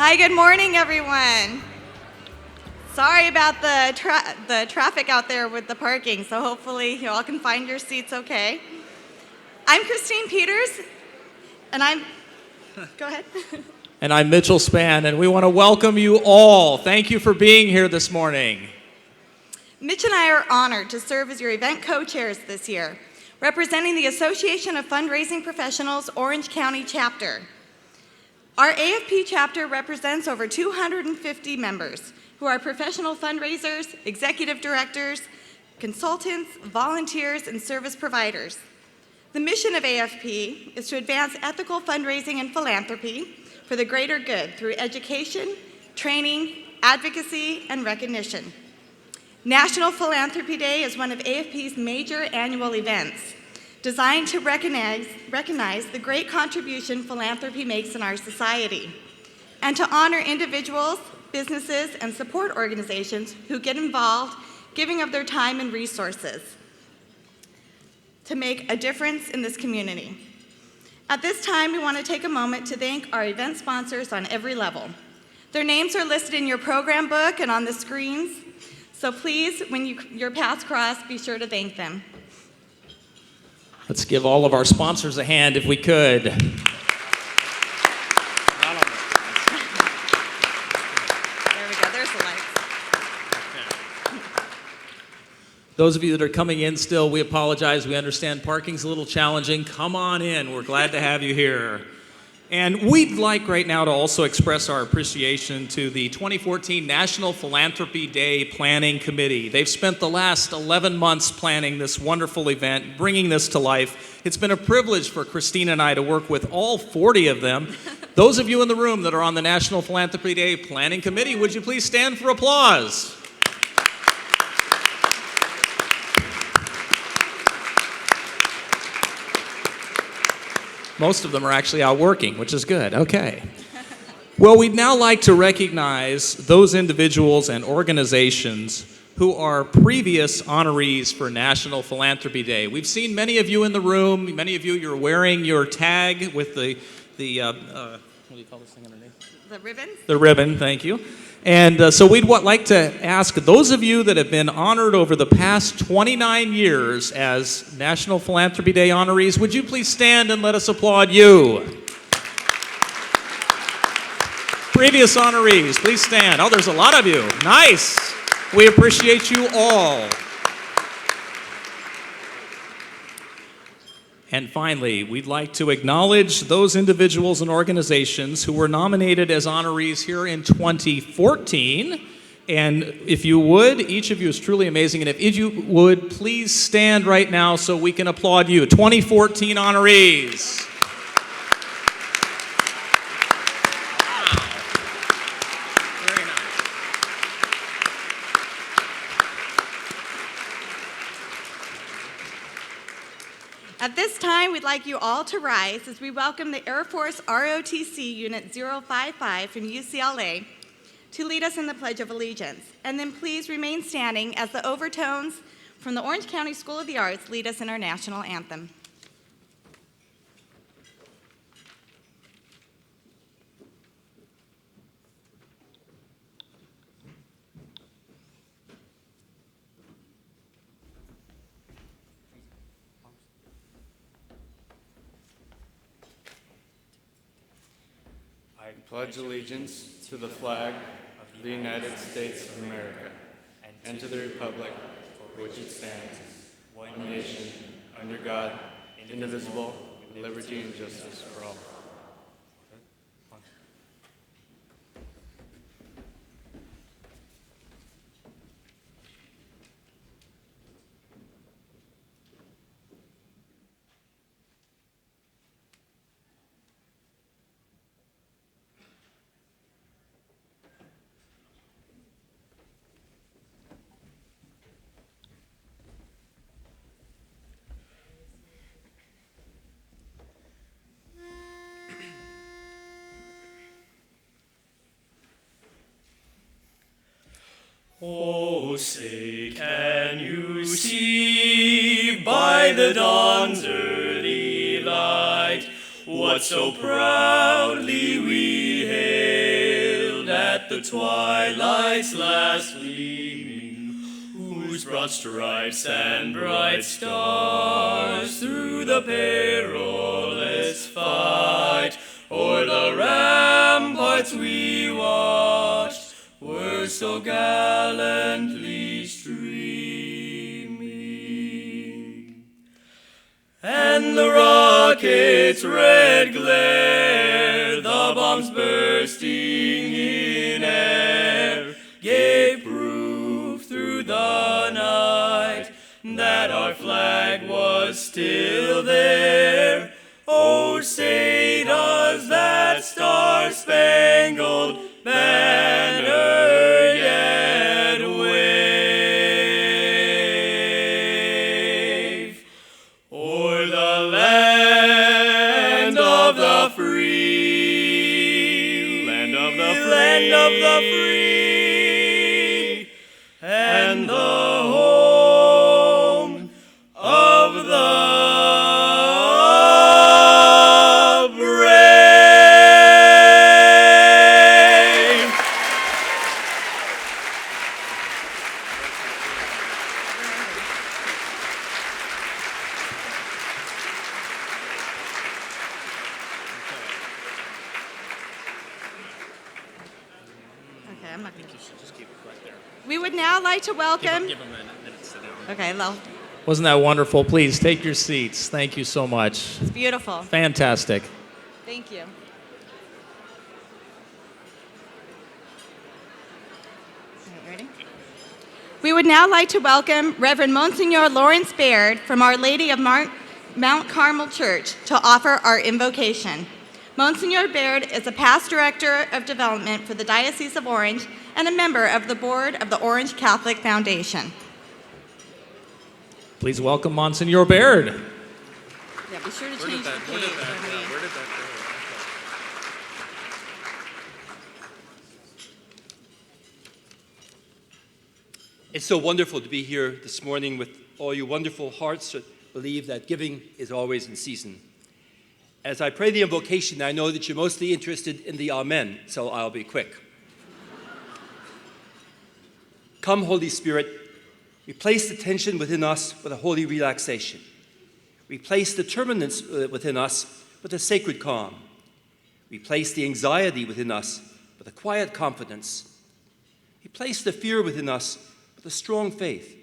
Hi, good morning, everyone. Sorry about the traffic out there with the parking, so hopefully you all can find your seats okay. I'm Christine Peters, and go ahead. And I'm Mitchell Spann, and we want to welcome you all. Thank you for being here this morning. Mitch and I are honored to serve as your event co-chairs this year, representing the Association of Fundraising Professionals Orange County Chapter. Our AFP chapter represents over 250 members who are professional fundraisers, executive directors, consultants, volunteers, and service providers. The mission of AFP is to advance ethical fundraising and philanthropy for the greater good through education, training, advocacy, and recognition. National Philanthropy Day is one of AFP's major annual events, designed to recognize the great contribution philanthropy makes in our society, and to honor individuals, businesses, and support organizations who get involved, giving of their time and resources to make a difference in this community. At this time, we want to take a moment to thank our event sponsors on every level. Their names are listed in your program book and on the screens, so please, when your paths cross, be sure to thank them. Let's give all of our sponsors a hand if we could. There we go, there's the lights. Those of you that are coming in still, we apologize. We understand parking's a little challenging. Come on in. We're glad to have you here. And we'd like right now to also express our appreciation to the 2014 National Philanthropy Day Planning Committee. They've spent the last 11 months planning this wonderful event, bringing this to life. It's been a privilege for Christine and I to work with all 40 of them. Those of you in the room that are on the National Philanthropy Day Planning Committee, would you please stand for applause? Most of them are actually out working, which is good. Okay. Well, we'd now like to recognize those individuals and organizations who are previous honorees for National Philanthropy Day. We've seen many of you in the room. Many of you, you're wearing your tag with the what do you call this thing underneath? The ribbon? The ribbon, thank you. And so we'd like to ask those of you that have been honored over the past 29 years as National Philanthropy Day honorees, would you please stand and let us applaud you? Previous honorees, please stand. Oh, there's a lot of you. Nice. We appreciate you all. And finally, we'd like to acknowledge those individuals and organizations who were nominated as honorees here in 2014. And if you would, each of you is truly amazing. And if you would, please stand right now so we can applaud you. 2014 honorees. At this time, we'd like you all to rise as we welcome the Air Force ROTC Unit 055 from UCLA to lead us in the Pledge of Allegiance. And then please remain standing as the overtones from the Orange County School of the Arts lead us in our national anthem. I pledge allegiance to the flag of the United States of America and to the republic for which it stands, one nation, under God, indivisible, with liberty and justice for all. Oh, say, can you see by the dawn's early light what so proudly we hailed? at the twilight's last gleaming, whose broad stripes and bright stars through the perilous fight o'er the ramparts we watched were so gallantly streaming. And the rocket's red glare, the bombs bursting in air, gave proof through the night that our flag was still there. Oh, say does that star-spangled banner yet wave o'er the land of the free, land of the free, and the home of the Okay, I'm not going to. We would now like to welcome. Give them a minute to sit down. Okay, well, Wasn't that wonderful? Please take your seats. Thank you so much. it's beautiful. Fantastic. Thank you. All right, ready? We would now like to welcome Reverend Monsignor Lawrence Baird from Our Lady of Mount Carmel Church to offer our invocation. Monsignor Baird is a past director of development for the Diocese of Orange and a member of the board of the Orange Catholic Foundation. Please welcome Monsignor Baird. Yeah, be sure to change the page when we... It's so wonderful to be here this morning with all you wonderful hearts that believe that giving is always in season. As I pray the invocation, I know that you're mostly interested in the Amen, so I'll be quick. Come, Holy Spirit, replace the tension within us with a holy relaxation. Replace the turbulence within us with a sacred calm. Replace the anxiety within us with a quiet confidence. Replace the fear within us with a strong faith.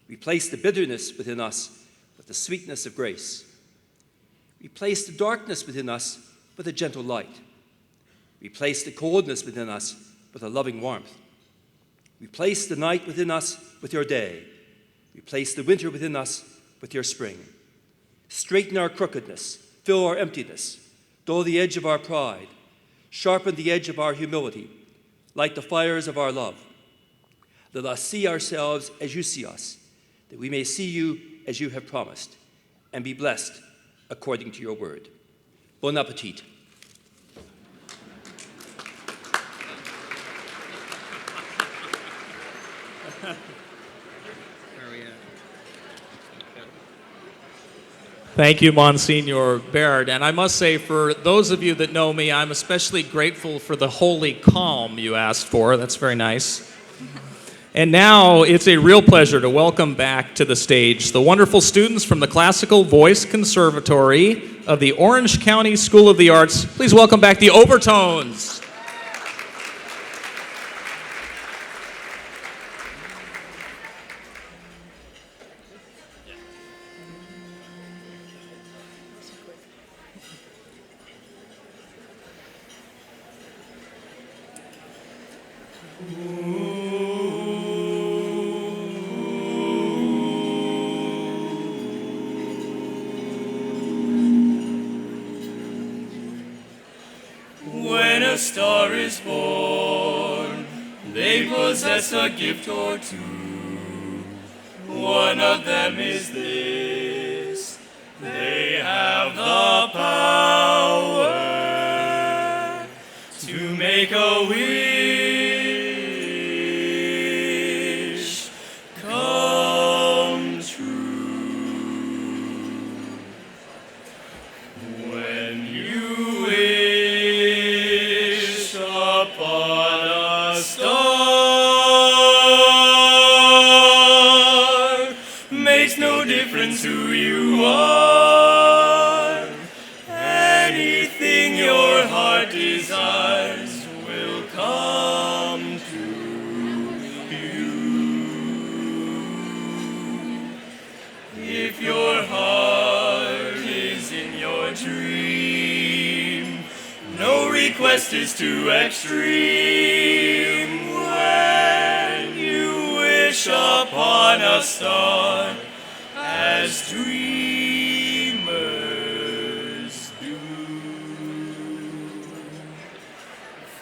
Replace the bitterness within us with the sweetness of grace. Replace the darkness within us with a gentle light. Replace the coldness within us with a loving warmth. Replace the night within us with your day. Replace the winter within us with your spring. Straighten our crookedness, fill our emptiness, dull the edge of our pride, sharpen the edge of our humility, light the fires of our love. Let us see ourselves as you see us, that we may see you as you have promised, and be blessed according to your word. Bon appetit. Thank you, Monsignor Baird. And I must say, for those of you that know me, I'm especially grateful for the holy calm you asked for. That's very nice. And now it's a real pleasure to welcome back to the stage the wonderful students from the Classical Voice Conservatory of the Orange County School of the Arts. Please welcome back the Overtones. When a star is born, they possess a gift or two. One of them is this: they have the power to make a wish come true. When you wish upon star. Makes no difference who you are. Anything your heart desires will come to you. If your heart is in your dream, no request is too extreme. When you wish upon a star, as dreamers do.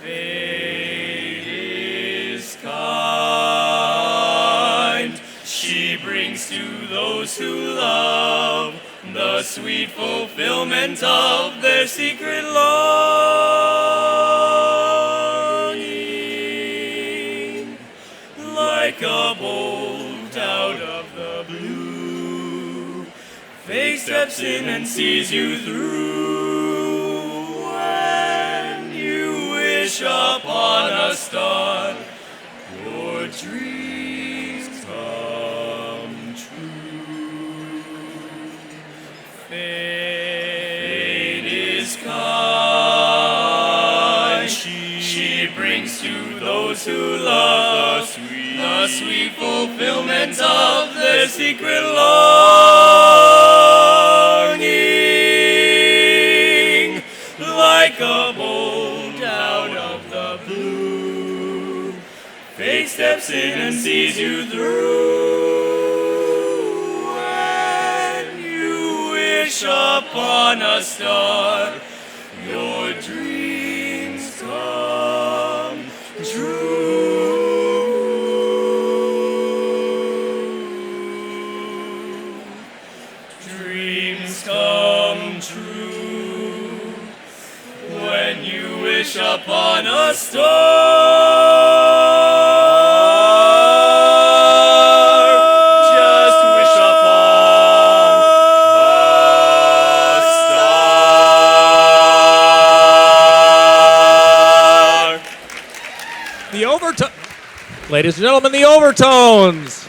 Fate is kind. She brings to those who love the sweet fulfillment of their secret longing. Like a bolt out of the blue, fate steps in and sees you through. When you wish upon a star, your dreams come true. Fate is kind. She brings to those who love the sweet fulfillment of their secret longing. Like a bolt out of the blue, fate steps in and sees you through. When you wish upon a star, your dreams come true. Dreams come true when you wish upon a star. Just wish upon a star. The overtone. Ladies and gentlemen, the overtones.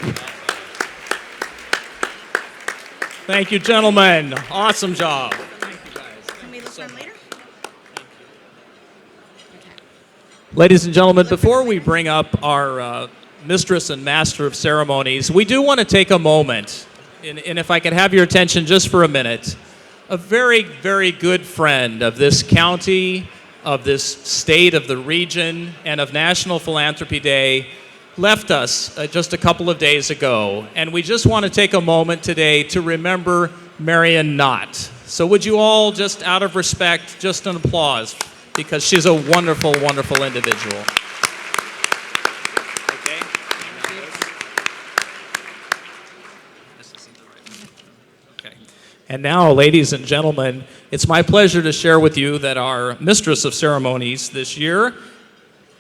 Thank you, gentlemen. Awesome job. Can we look for him later? Ladies and gentlemen, before we bring up our mistress and master of ceremonies, we do want to take a moment, and if I could have your attention just for a minute. A very, very good friend of this county, of this state, of the region, and of National Philanthropy Day left us just a couple of days ago, and we just want to take a moment today to remember Marion Knott. So would you all, just out of respect, just an applause, because she's a wonderful, wonderful individual. Okay. Okay. And now, ladies and gentlemen, it's my pleasure to share with you that our mistress of ceremonies this year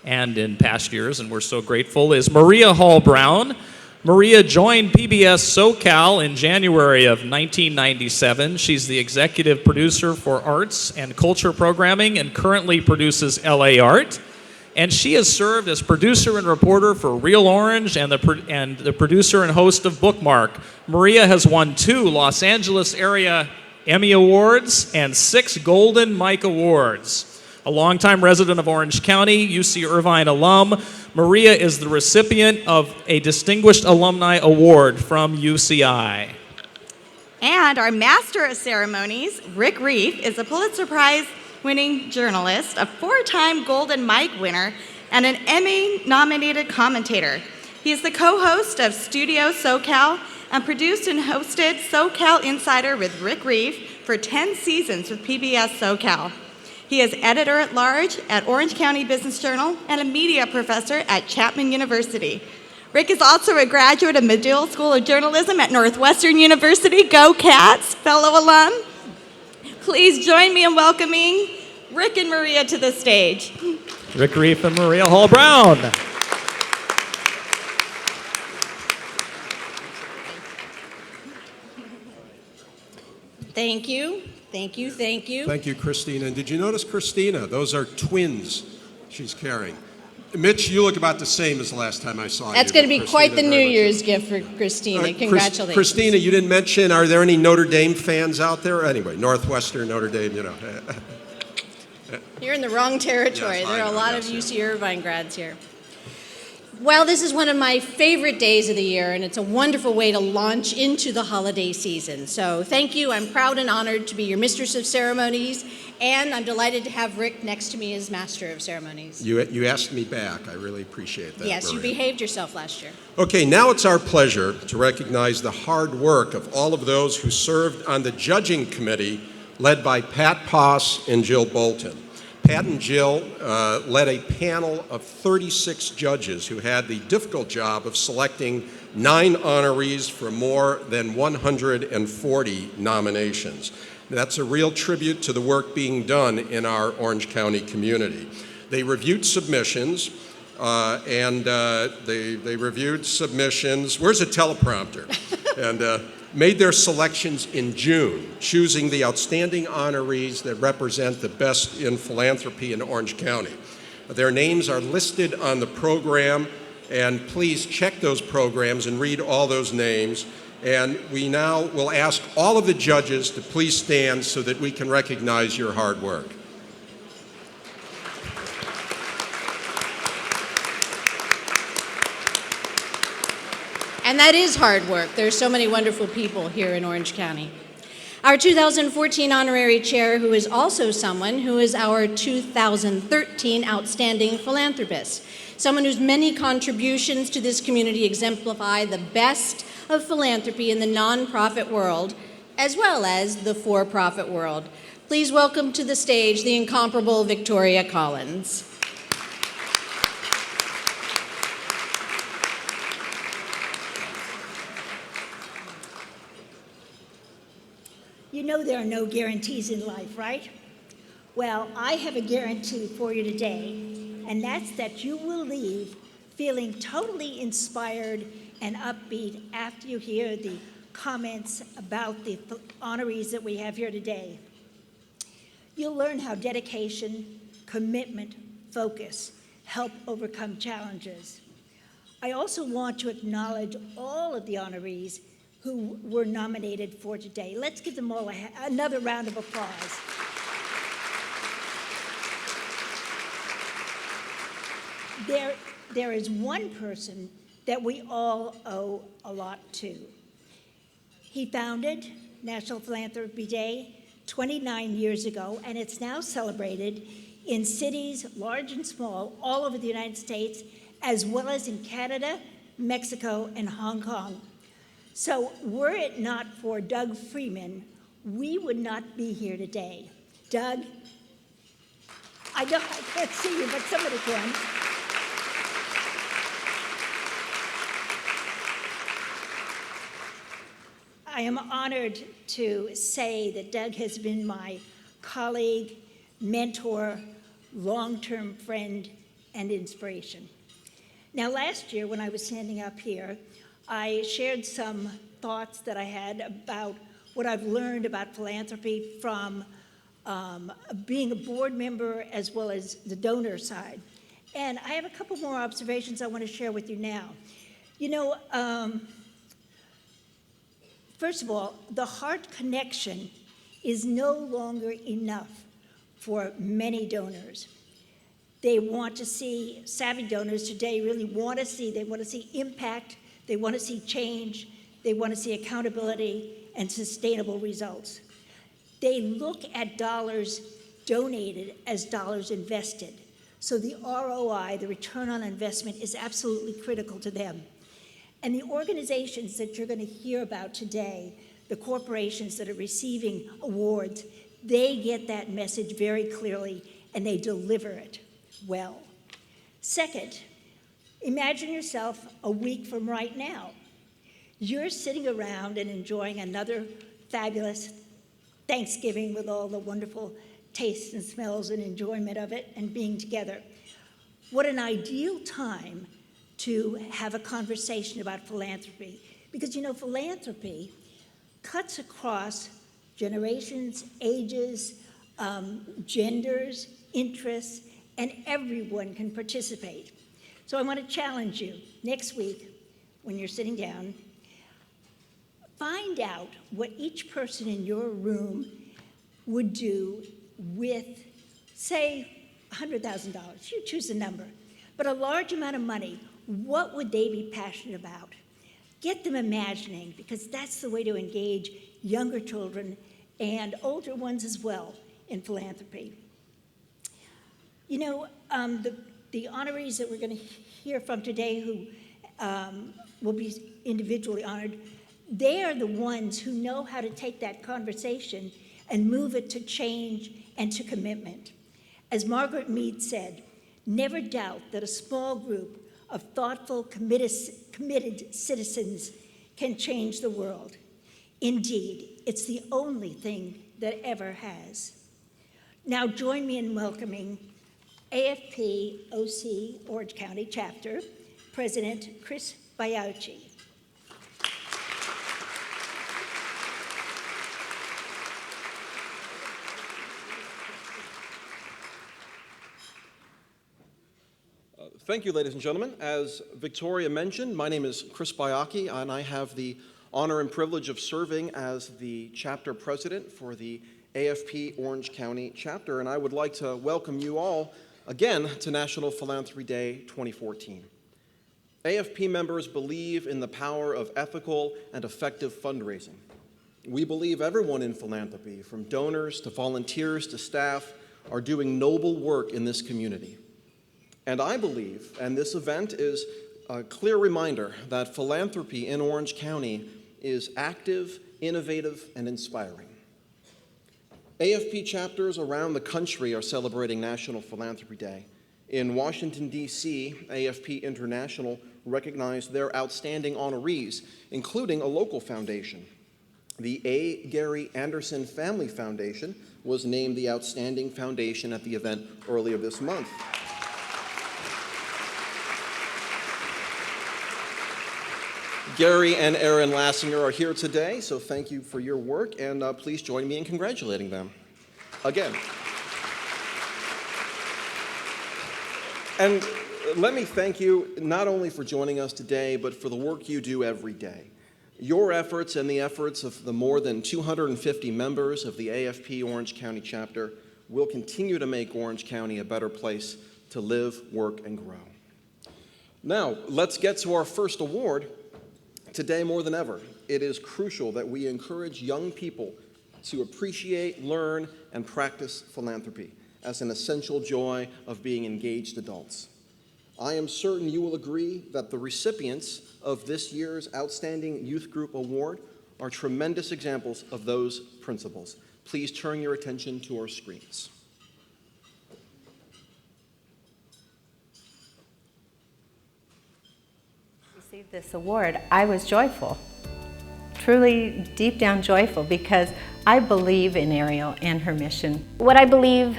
and in past years, and we're so grateful, is Maria Hall Brown. Maria joined PBS SoCal in January of 1997. She's the executive producer for arts and culture programming and currently produces LA Art. And she has served as producer and reporter for Real Orange and the producer and host of Bookmark. Maria has won 2 Los Angeles area Emmy Awards and 6 Golden Mike Awards. A longtime resident of Orange County, UC Irvine alum, Maria is the recipient of a Distinguished Alumni Award from UCI. And our Master of Ceremonies, Rick Reef, is a Pulitzer Prize-winning journalist, a 4-time Golden Mike winner, and an Emmy-nominated commentator. He is the co-host of Studio SoCal and produced and hosted SoCal Insider with Rick Reef for 10 seasons with PBS SoCal. He is editor-at-large at Orange County Business Journal and a media professor at Chapman University. Rick is also a graduate of Medill School of Journalism at Northwestern University. Go Cats, fellow alum. Please join me in welcoming Rick and Maria to the stage. Rick Reef and Maria Hall Brown. Thank you. Thank you, thank you. Thank you, Christina. And did you notice Christina? Those are twins she's carrying. Mitch, you look about the same as the last time I saw you. That's going to be Christina, quite the very New much. Year's gift for Christina. Congratulations. Christina, you didn't mention, are there any Notre Dame fans out there? Anyway, Northwestern, Notre Dame, you know. You're in the wrong territory. Yes, There are a I know, lot yes, of yes. UC Irvine grads here. Well, this is one of my favorite days of the year, and it's a wonderful way to launch into the holiday season. So thank you. I'm proud and honored to be your Mistress of Ceremonies, and I'm delighted to have Rick next to me as Master of Ceremonies. You asked me back. I really appreciate that. Yes, you Maria. behaved yourself last year. Okay, now it's our pleasure to recognize the hard work of all of those who served on the judging committee led by Pat Poss and Jill Bolton. Pat and Jill led a panel of 36 judges who had the difficult job of selecting 9 honorees for more than 140 nominations. That's a real tribute to the work being done in our Orange County community. They reviewed submissions, they reviewed submissions. Where's a teleprompter? And made their selections in June, choosing the outstanding honorees that represent the best in philanthropy in Orange County. Their names are listed on the program, and please check those programs and read all those names. And we now will ask all of the judges to please stand so that we can recognize your hard work. And that is hard work. There's so many wonderful people here in Orange County. Our 2014 honorary chair, who is also someone who is our 2013 outstanding philanthropist, someone whose many contributions to this community exemplify the best of philanthropy in the nonprofit world, as well as the for-profit world. Please welcome to the stage the incomparable Victoria Collins. You know there are no guarantees in life, right? Well, I have a guarantee for you today, and that's that you will leave feeling totally inspired and upbeat after you hear the comments about the honorees that we have here today. You'll learn how dedication, commitment, focus help overcome challenges. I also want to acknowledge all of the honorees who were nominated for today. Let's give them all another round of applause. There is one person that we all owe a lot to. He founded National Philanthropy Day 29 years ago, and it's now celebrated in cities large and small all over the United States, as well as in Canada, Mexico, and Hong Kong. So were it not for Doug Freeman, we would not be here today. Doug, I can't see you, but somebody can. I am honored to say that Doug has been my colleague, mentor, long-term friend, and inspiration. Now, last year when I was standing up here, I shared some thoughts that I had about what I've learned about philanthropy from being a board member as well as the donor side. And I have a couple more observations I want to share with you now. You know, first of all, the heart connection is no longer enough for many donors. They want to see, savvy donors today really want to see impact. They want to see change, they want to see accountability and sustainable results. They look at dollars donated as dollars invested. So the ROI, the return on investment, is absolutely critical to them. And the organizations that you're going to hear about today, the corporations that are receiving awards, they get that message very clearly and they deliver it well. Second, imagine yourself a week from right now. You're sitting around and enjoying another fabulous Thanksgiving with all the wonderful tastes and smells and enjoyment of it and being together. What an ideal time to have a conversation about philanthropy. Because you know, philanthropy cuts across generations, ages, genders, interests, and everyone can participate. So I want to challenge you next week when you're sitting down, find out what each person in your room would do with, say, $100,000. You choose a number, but a large amount of money. What would they be passionate about? Get them imagining, because that's the way to engage younger children and older ones as well in philanthropy. You know, the honorees that we're going to hear from today who will be individually honored, they are the ones who know how to take that conversation and move it to change and to commitment. As Margaret Mead said, never doubt that a small group of thoughtful, committed citizens can change the world. Indeed, it's the only thing that ever has. Now join me in welcoming AFP OC Orange County Chapter, President Chris Biauchi. Thank you, ladies and gentlemen. As Victoria mentioned, my name is Chris Biauchi, and I have the honor and privilege of serving as the chapter president for the AFP Orange County chapter, and I would like to welcome you all again to National Philanthropy Day 2014. AFP members believe in the power of ethical and effective fundraising. We believe everyone in philanthropy, from donors to volunteers to staff, are doing noble work in this community. And I believe, and this event is a clear reminder, that philanthropy in Orange County is active, innovative, and inspiring. AFP chapters around the country are celebrating National Philanthropy Day. In Washington, D.C., AFP International recognized their outstanding honorees, including a local foundation. The A. Gary Anderson Family Foundation was named the Outstanding Foundation at the event earlier this month. Gary and Erin Lassinger are here today, so thank you for your work, and please join me in congratulating them again. And let me thank you not only for joining us today, but for the work you do every day. Your efforts and the efforts of the more than 250 members of the AFP Orange County chapter will continue to make Orange County a better place to live, work, and grow. Now, let's get to our first award. Today, more than ever, it is crucial that we encourage young people to appreciate, learn, and practice philanthropy as an essential joy of being engaged adults. I am certain you will agree that the recipients of this year's Outstanding Youth Group Award are tremendous examples of those principles. Please turn your attention to our screens. Received this award, I was joyful, truly deep down joyful, because I believe in Ariel and her mission. What I believe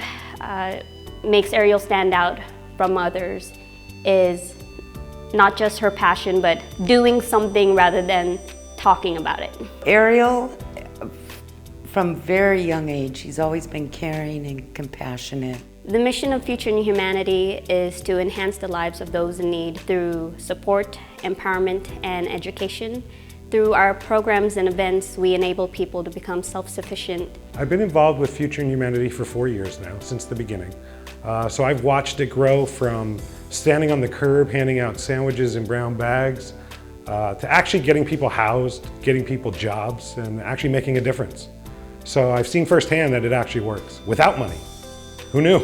makes Ariel stand out from others is not just her passion, but doing something rather than talking about it. Ariel, from very young age, she's always been caring and compassionate. The mission of Future New Humanity is to enhance the lives of those in need through support, empowerment, and education. Through our programs and events, we enable people to become self-sufficient. I've been involved with Future New Humanity for 4 years now, since the beginning. So I've watched it grow from standing on the curb, handing out sandwiches in brown bags, to actually getting people housed, getting people jobs, and actually making a difference. So I've seen firsthand that it actually works, without money. Who knew?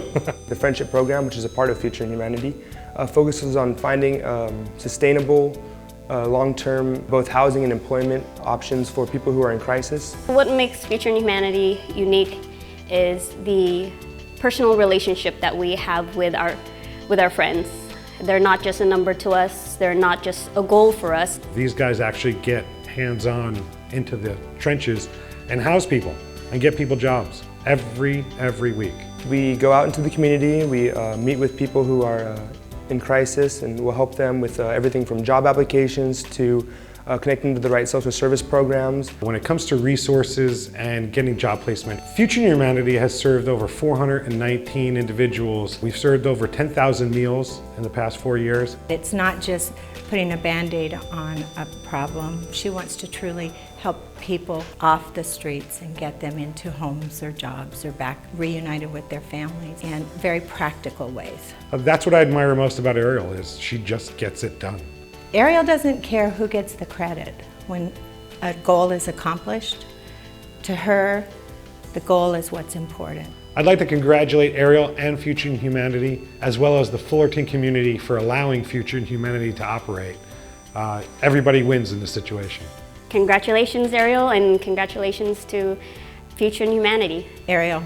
The Friendship Program, which is a part of Future Humanity, focuses on finding sustainable, long-term, both housing and employment options for people who are in crisis. What makes Future Humanity unique is the personal relationship that we have with our friends. They're not just a number to us, they're not just a goal for us. These guys actually get hands-on into the trenches and house people and get people jobs every week. We go out into the community, we meet with people who are in crisis, and we'll help them with everything from job applications to connecting to the right social service programs. When it comes to resources and getting job placement, Future in Humanity has served over 419 individuals. We've served over 10,000 meals in the past 4 years. It's not just putting a Band-Aid on a problem. She wants to truly help people off the streets and get them into homes or jobs or back reunited with their families in very practical ways. That's what I admire most about Ariel, is she just gets it done. Ariel doesn't care who gets the credit when a goal is accomplished. To her, the goal is what's important. I'd like to congratulate Ariel and Future in Humanity, as well as the Fullerton community, for allowing Future in Humanity to operate. Everybody wins in this situation. Congratulations, Ariel, and congratulations to Future in Humanity. Ariel,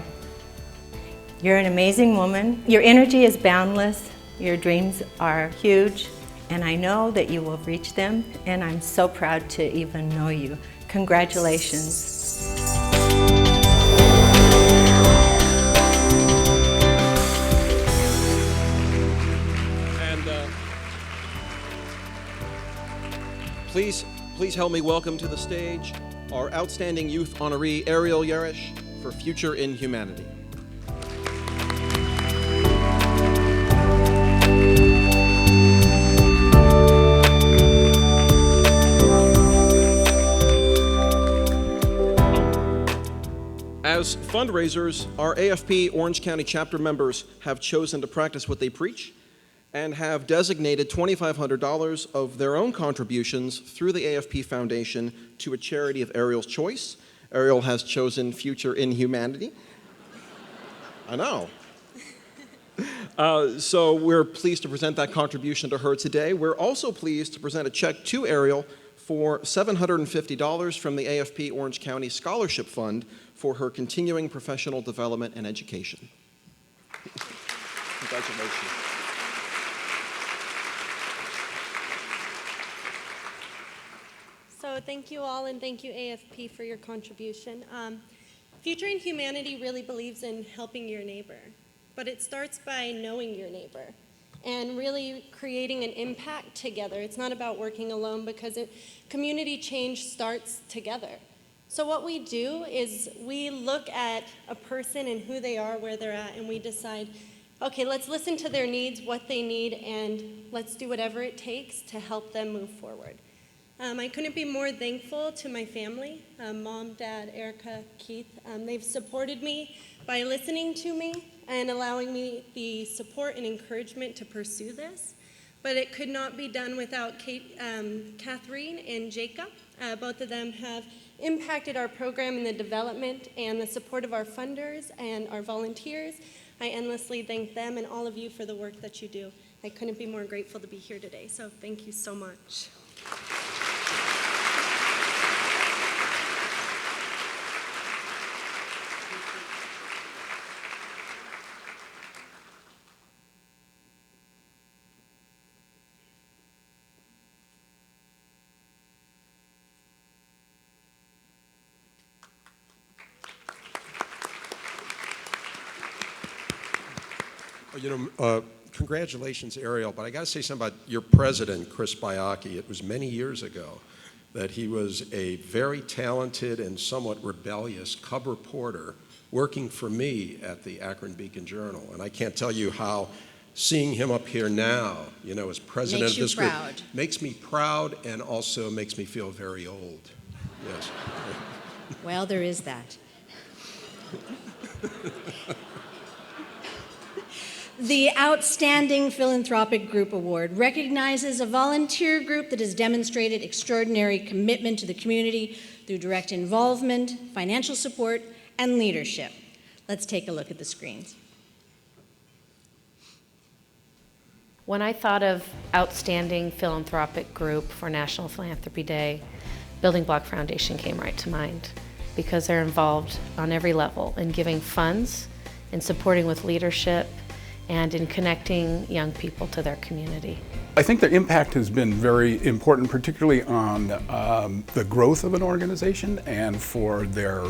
you're an amazing woman. Your energy is boundless. Your dreams are huge. And I know that you will reach them, and I'm so proud to even know you. Congratulations. And please help me welcome to the stage our outstanding youth honoree, Ariel Yeresh, for Future in Humanity. As fundraisers, our AFP Orange County chapter members have chosen to practice what they preach and have designated $2,500 of their own contributions through the AFP Foundation to a charity of Ariel's choice. Ariel has chosen Future in Humanity. I know. So we're pleased to present that contribution to her today. We're also pleased to present a check to Ariel for $750 from the AFP Orange County Scholarship Fund for her continuing professional development and education. Congratulations. So thank you all, and thank you AFP for your contribution. Future in Humanity really believes in helping your neighbor, but it starts by knowing your neighbor and really creating an impact together. It's not about working alone, because community change starts together. So what we do is we look at a person and who they are, where they're at, and we decide, okay, let's listen to their needs, what they need, and let's do whatever it takes to help them move forward. I couldn't be more thankful to my family, Mom, Dad, Erica, Keith. They've supported me by listening to me and allowing me the support and encouragement to pursue this. But it could not be done without Catherine and Jacob. Both of them have impacted our program in the development and the support of our funders and our volunteers. I endlessly thank them and all of you for the work that you do. I couldn't be more grateful to be here today, so thank you so much. Congratulations, Ariel, but I got to say something about your president, Chris Biaki. It was many years ago that he was a very talented and somewhat rebellious cub reporter working for me at the Akron Beacon Journal. And I can't tell you how seeing him up here now, as president of this group, makes me proud and also makes me feel very old. Yes. Well, there is that. The Outstanding Philanthropic Group Award recognizes a volunteer group that has demonstrated extraordinary commitment to the community through direct involvement, financial support, and leadership. Let's take a look at the screens. When I thought of Outstanding Philanthropic Group for National Philanthropy Day, Building Block Foundation came right to mind, because they're involved on every level in giving funds, in supporting with leadership, and in connecting young people to their community. I think their impact has been very important, particularly on the growth of an organization and for their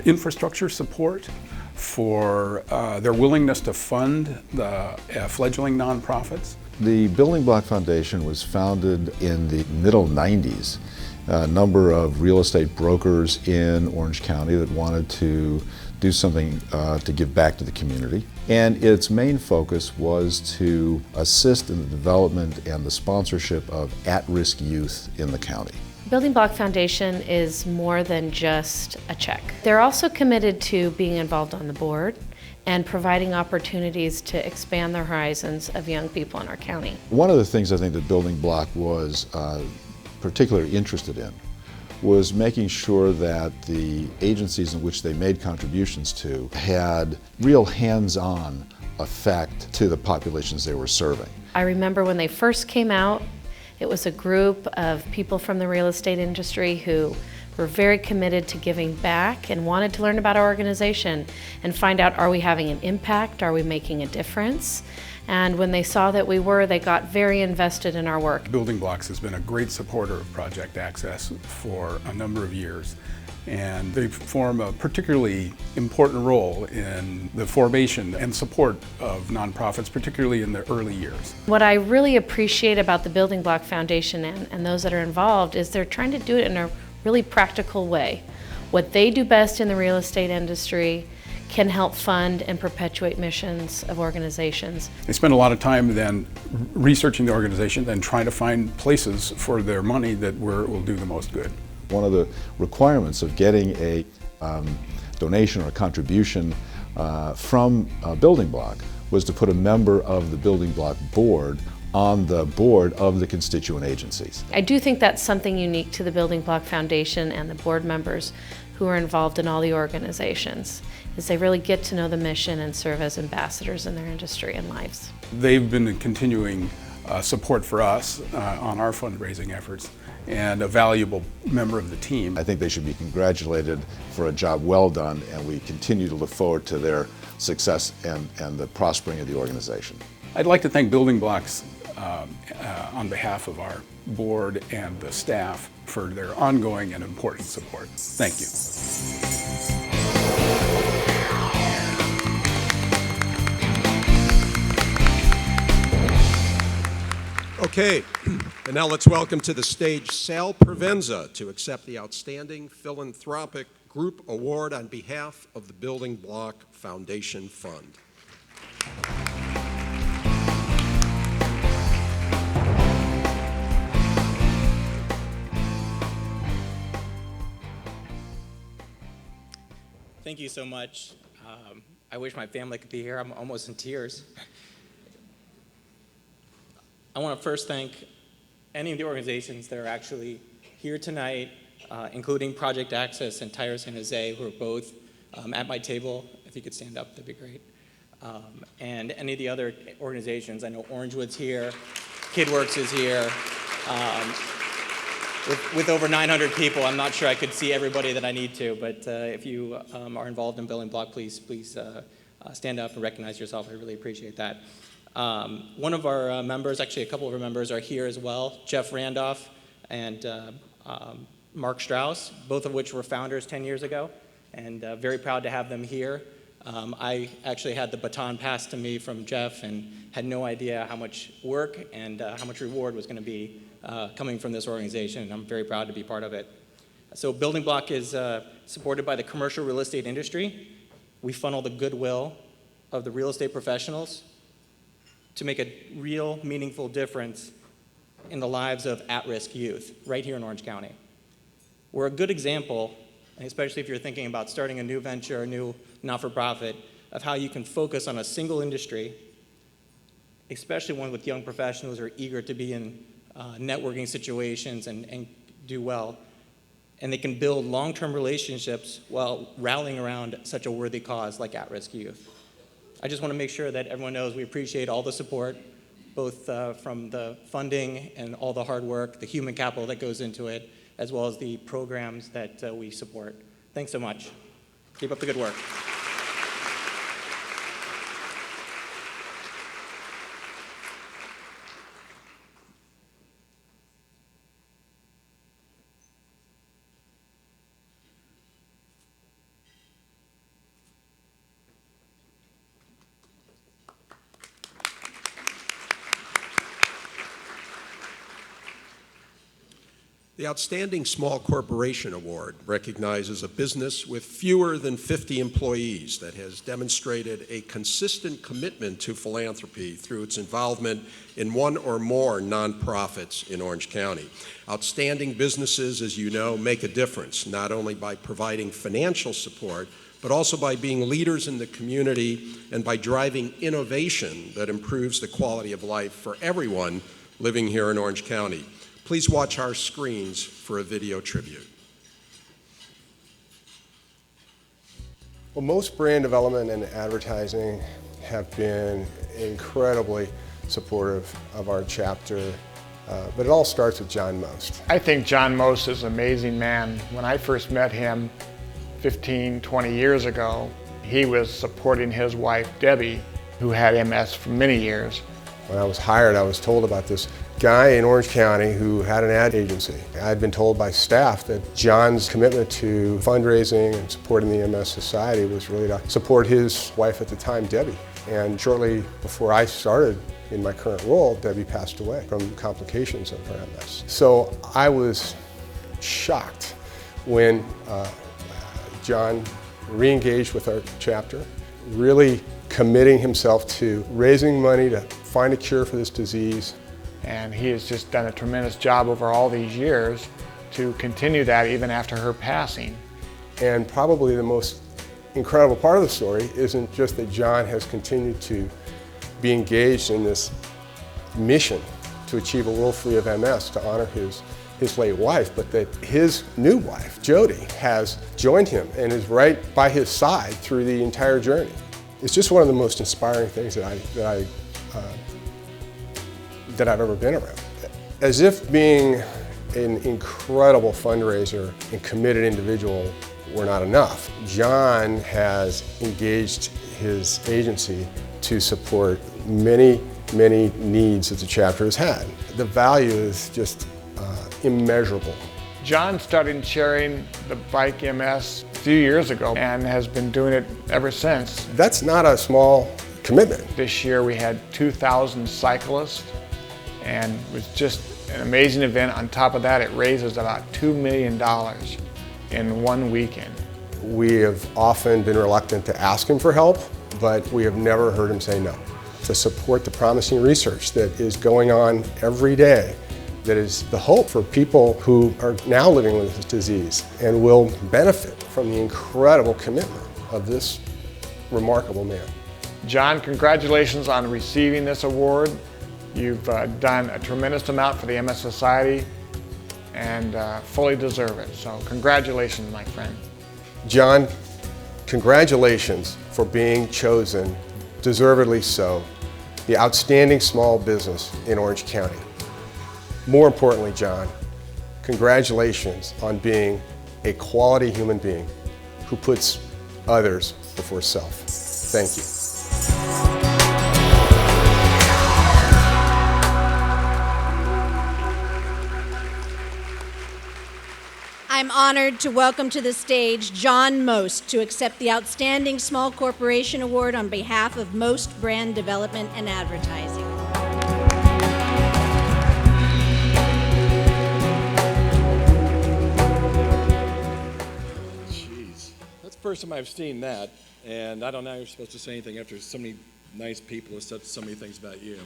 infrastructure support, for their willingness to fund the fledgling nonprofits. The Building Block Foundation was founded in the middle 90s, a number of real estate brokers in Orange County that wanted to do something to give back to the community. And its main focus was to assist in the development and the sponsorship of at-risk youth in the county. Building Block Foundation is more than just a check. They're also committed to being involved on the board and providing opportunities to expand the horizons of young people in our county. One of the things I think that Building Block was particularly interested in was making sure that the agencies in which they made contributions to had real hands-on effect to the populations they were serving. I remember when they first came out, it was a group of people from the real estate industry who were very committed to giving back and wanted to learn about our organization and find out, are we having an impact? Are we making a difference? And when they saw that we were, they got very invested in our work. Building Blocks has been a great supporter of Project Access for a number of years, and they form a particularly important role in the formation and support of nonprofits, particularly in the early years. What I really appreciate about the Building Block Foundation and those that are involved is they're trying to do it in a really practical way. What they do best in the real estate industry can help fund and perpetuate missions of organizations. They spend a lot of time then researching the organization, then trying to find places for their money that will do the most good. One of the requirements of getting a donation or a contribution from Building Block was to put a member of the Building Block board on the board of the constituent agencies. I do think that's something unique to the Building Block Foundation and the board members who are involved in all the organizations, is they really get to know the mission and serve as ambassadors in their industry and lives. They've been a continuing support for us on our fundraising efforts and a valuable member of the team. I think they should be congratulated for a job well done, and we continue to look forward to their success and the prospering of the organization. I'd like to thank Building Blocks on behalf of our board and the staff for their ongoing and important support. Thank you. Okay, and now let's welcome to the stage Sal Provenza to accept the Outstanding Philanthropic Group Award on behalf of the Building Block Foundation Fund. Thank you so much. I wish my family could be here. I'm almost in tears. I want to first thank any of the organizations that are actually here tonight, including Project Access and Tire San Jose, who are both at my table. If you could stand up, that'd be great. And any of the other organizations. I know Orangewood's here, KidWorks is here. With over 900 people, I'm not sure I could see everybody that I need to, but if you are involved in Building Block, please stand up and recognize yourself. I really appreciate that. One of our members, actually a couple of our members are here as well, Jeff Randolph and Mark Strauss, both of which were founders 10 years ago, and very proud to have them here. I actually had the baton passed to me from Jeff and had no idea how much work and how much reward was going to be coming from this organization, and I'm very proud to be part of it. So Building Block is supported by the commercial real estate industry. We funnel the goodwill of the real estate professionals to make a real, meaningful difference in the lives of at-risk youth right here in Orange County. We're a good example, and especially if you're thinking about starting a new venture, a new not-for-profit, of how you can focus on a single industry, especially one with young professionals who are eager to be in networking situations and do well. And they can build long-term relationships while rallying around such a worthy cause like at-risk youth. I just want to make sure that everyone knows we appreciate all the support, both from the funding and all the hard work, the human capital that goes into it, as well as the programs that we support. Thanks so much. Keep up the good work. The Outstanding Small Corporation Award recognizes a business with fewer than 50 employees that has demonstrated a consistent commitment to philanthropy through its involvement in one or more nonprofits in Orange County. Outstanding businesses, as you know, make a difference, not only by providing financial support, but also by being leaders in the community and by driving innovation that improves the quality of life for everyone living here in Orange County. Please watch our screens for a video tribute. Well, most brand development and advertising have been incredibly supportive of our chapter, but it all starts with John Most. I think John Most is an amazing man. When I first met him 15, 20 years ago, he was supporting his wife, Debbie, who had MS for many years. When I was hired, I was told about this guy in Orange County who had an ad agency. I had been told by staff that John's commitment to fundraising and supporting the MS Society was really to support his wife at the time, Debbie. And shortly before I started in my current role, Debbie passed away from complications of her MS. So I was shocked when John re-engaged with our chapter, really committing himself to raising money to find a cure for this disease. And he has just done a tremendous job over all these years to continue that even after her passing. And probably the most incredible part of the story isn't just that John has continued to be engaged in this mission to achieve a world free of MS, to honor his late wife, but that his new wife, Jody, has joined him and is right by his side through the entire journey. It's just one of the most inspiring things that I've ever been around. As if being an incredible fundraiser and committed individual were not enough, John has engaged his agency to support many, many needs that the chapter has had. The value is just immeasurable. John started sharing the bike MS a few years ago and has been doing it ever since. That's not a small commitment. This year we had 2,000 cyclists, and it was just an amazing event. On top of that, it raises about $2 million in one weekend. We have often been reluctant to ask him for help, but we have never heard him say no. To support the promising research that is going on every day, that is the hope for people who are now living with this disease and will benefit from the incredible commitment of this remarkable man. John, congratulations on receiving this award. You've done a tremendous amount for the MS Society and fully deserve it. So congratulations, my friend. John, congratulations for being chosen, deservedly so, the outstanding small business in Orange County. More importantly, John, congratulations on being a quality human being who puts others before self. Thank you. I'm honored to welcome to the stage John Most to accept the Outstanding Small Corporation Award on behalf of Most Brand Development and Advertising. That's the first time I've seen that, and I don't know how you're supposed to say anything after so many nice people have said so many things about you.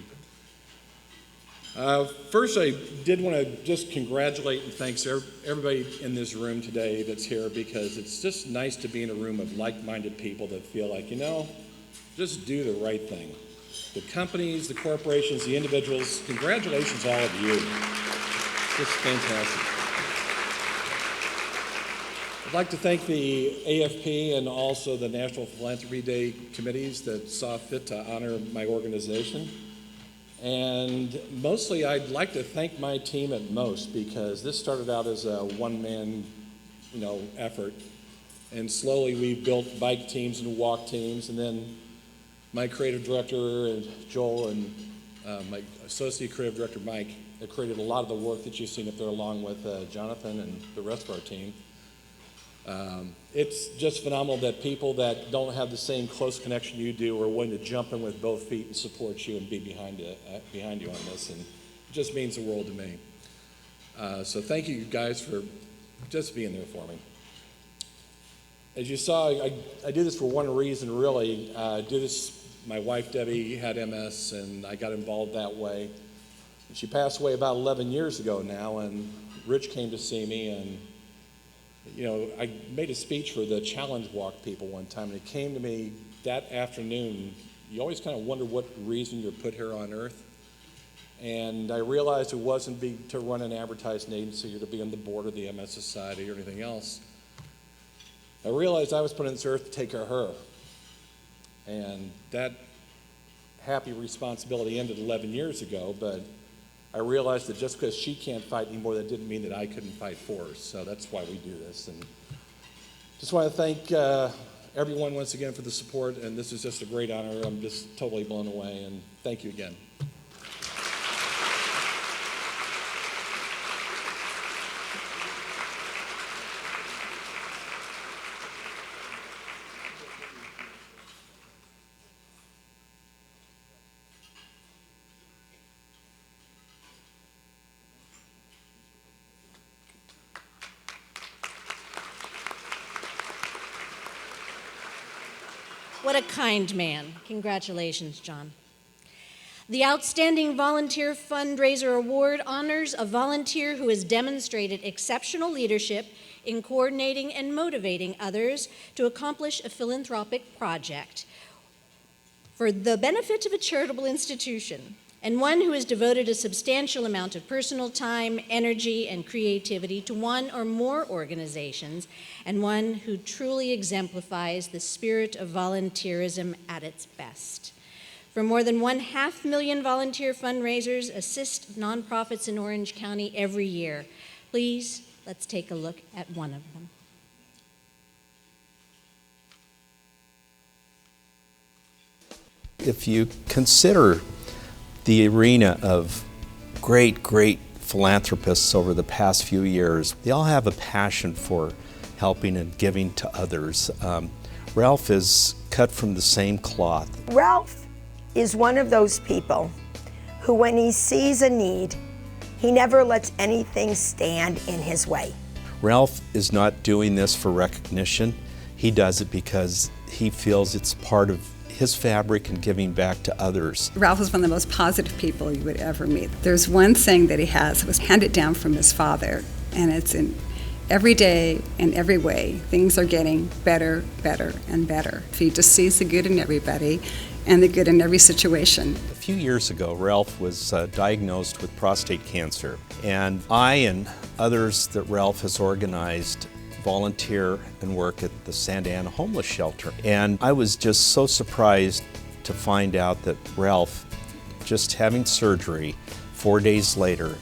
First, I did want to just congratulate and thank everybody in this room today that's here, because it's just nice to be in a room of like-minded people that feel like, you know, just do the right thing. The companies, the corporations, the individuals, congratulations all of you. Just fantastic. I'd like to thank the AFP and also the National Philanthropy Day committees that saw fit to honor my organization. And mostly I'd like to thank my team at Most, because this started out as a one-man, effort. And slowly we built bike teams and walk teams, and then my creative director, and Joel, and my associate creative director, Mike, have created a lot of the work that you've seen up there, along with Jonathan and the rest of our team. It's just phenomenal that people that don't have the same close connection you do are willing to jump in with both feet and support you and be behind you on this, and it just means the world to me. So thank you guys for just being there for me. As you saw, I did this for one reason, really. My wife, Debbie, had MS, and I got involved that way. She passed away about 11 years ago now, and Rich came to see me, and I made a speech for the Challenge Walk people one time, and it came to me that afternoon. You always kind of wonder what reason you're put here on earth. And I realized it wasn't to run an advertising agency or to be on the board of the MS Society or anything else. I realized I was put on this earth to take care of her. And that happy responsibility ended 11 years ago, but I realized that just because she can't fight anymore, that didn't mean that I couldn't fight for her. So that's why we do this. And just want to thank everyone once again for the support, and this is just a great honor. I'm just totally blown away, and thank you again. What a kind man. Congratulations, John. The Outstanding Volunteer Fundraiser Award honors a volunteer who has demonstrated exceptional leadership in coordinating and motivating others to accomplish a philanthropic project for the benefit of a charitable institution, and one who has devoted a substantial amount of personal time, energy, and creativity to one or more organizations, and one who truly exemplifies the spirit of volunteerism at its best. For more than 500,000 volunteer fundraisers assist nonprofits in Orange County every year. Please, let's take a look at one of them. If you consider the arena of great philanthropists over the past few years, they all have a passion for helping and giving to others. Ralph is cut from the same cloth. Ralph is one of those people who, when he sees a need, he never lets anything stand in his way. Ralph is not doing this for recognition. He does it because he feels it's part of his fabric and giving back to others. Ralph is one of the most positive people you would ever meet. There's one saying that he has, it was handed down from his father, and it's in every day, in every way, things are getting better, better, and better. He just sees the good in everybody and the good in every situation. A few years ago, Ralph was diagnosed with prostate cancer, and I and others that Ralph has organized volunteer and work at the Santa Ana Homeless Shelter. And I was just so surprised to find out that Ralph, just having surgery 4 days later,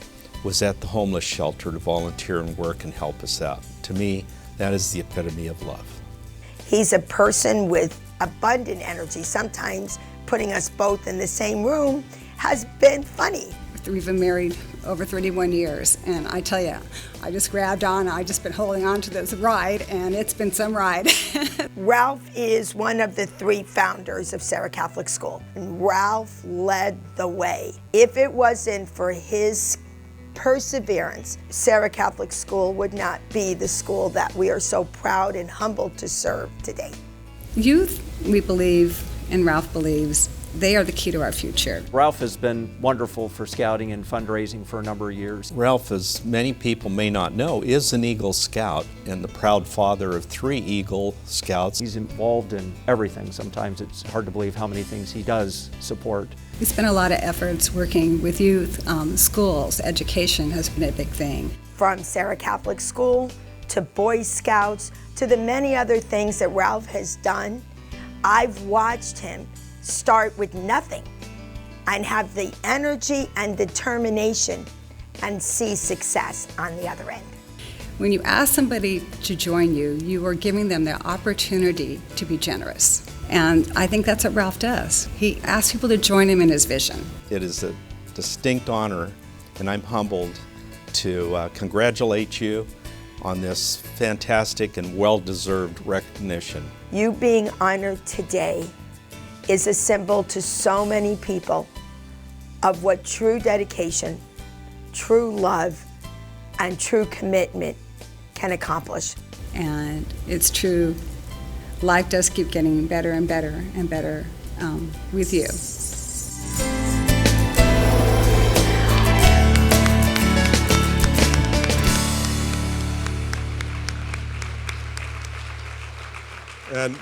was at the homeless shelter to volunteer and work and help us out. To me, that is the epitome of love. He's a person with abundant energy. Sometimes putting us both in the same room has been funny. We've been married over 31 years, and I tell you, I just grabbed on, I've just been holding on to this ride, and it's been some ride. Ralph is one of the 3 founders of Sarah Catholic School, and Ralph led the way. If it wasn't for his perseverance, Sarah Catholic School would not be the school that we are so proud and humbled to serve today. Youth, we believe, and Ralph believes, they are the key to our future. Ralph has been wonderful for scouting and fundraising for a number of years. Ralph, as many people may not know, is an Eagle Scout and the proud father of 3 Eagle Scouts. He's involved in everything. Sometimes it's hard to believe how many things he does support. We spent a lot of efforts working with youth, schools, education has been a big thing. From Sarah Catholic School to Boy Scouts to the many other things that Ralph has done, I've watched him start with nothing and have the energy and determination and see success on the other end. When you ask somebody to join you, you are giving them the opportunity to be generous. And I think that's what Ralph does. He asks people to join him in his vision. It is a distinct honor, and I'm humbled to congratulate you on this fantastic and well-deserved recognition. You being honored today is a symbol to so many people of what true dedication, true love, and true commitment can accomplish. And it's true, life does keep getting better and better and better with you. And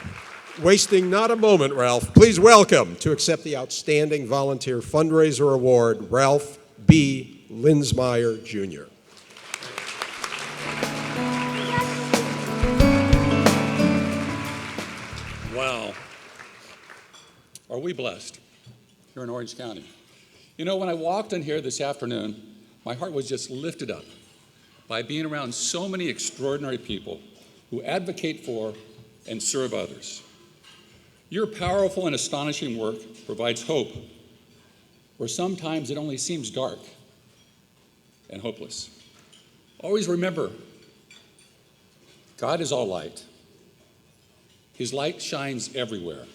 wasting not a moment, Ralph, please welcome to accept the Outstanding Volunteer Fundraiser Award, Ralph B. Linsmeyer, Jr. Wow. Are we blessed here in Orange County? You know, when I walked in here this afternoon, my heart was just lifted up by being around so many extraordinary people who advocate for and serve others. Your powerful and astonishing work provides hope where sometimes it only seems dark and hopeless. Always remember, God is all light. His light shines everywhere.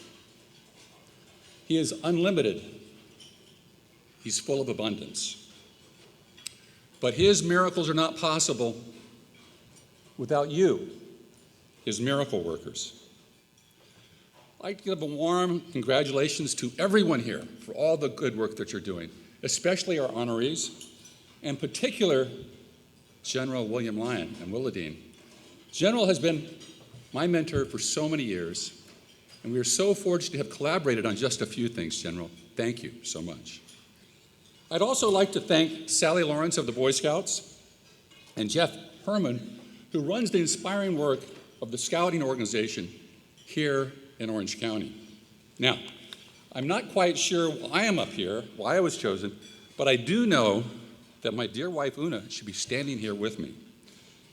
He is unlimited. He's full of abundance. But His miracles are not possible without you, His miracle workers. I'd like to give a warm congratulations to everyone here for all the good work that you're doing, especially our honorees, in particular, General William Lyon and Willadine. General has been my mentor for so many years, and we are so fortunate to have collaborated on just a few things, General. Thank you so much. I'd also like to thank Sally Lawrence of the Boy Scouts and Jeff Herman, who runs the inspiring work of the Scouting organization here in Orange County. Now, I'm not quite sure why I'm up here, why I was chosen, but I do know that my dear wife, Una, should be standing here with me.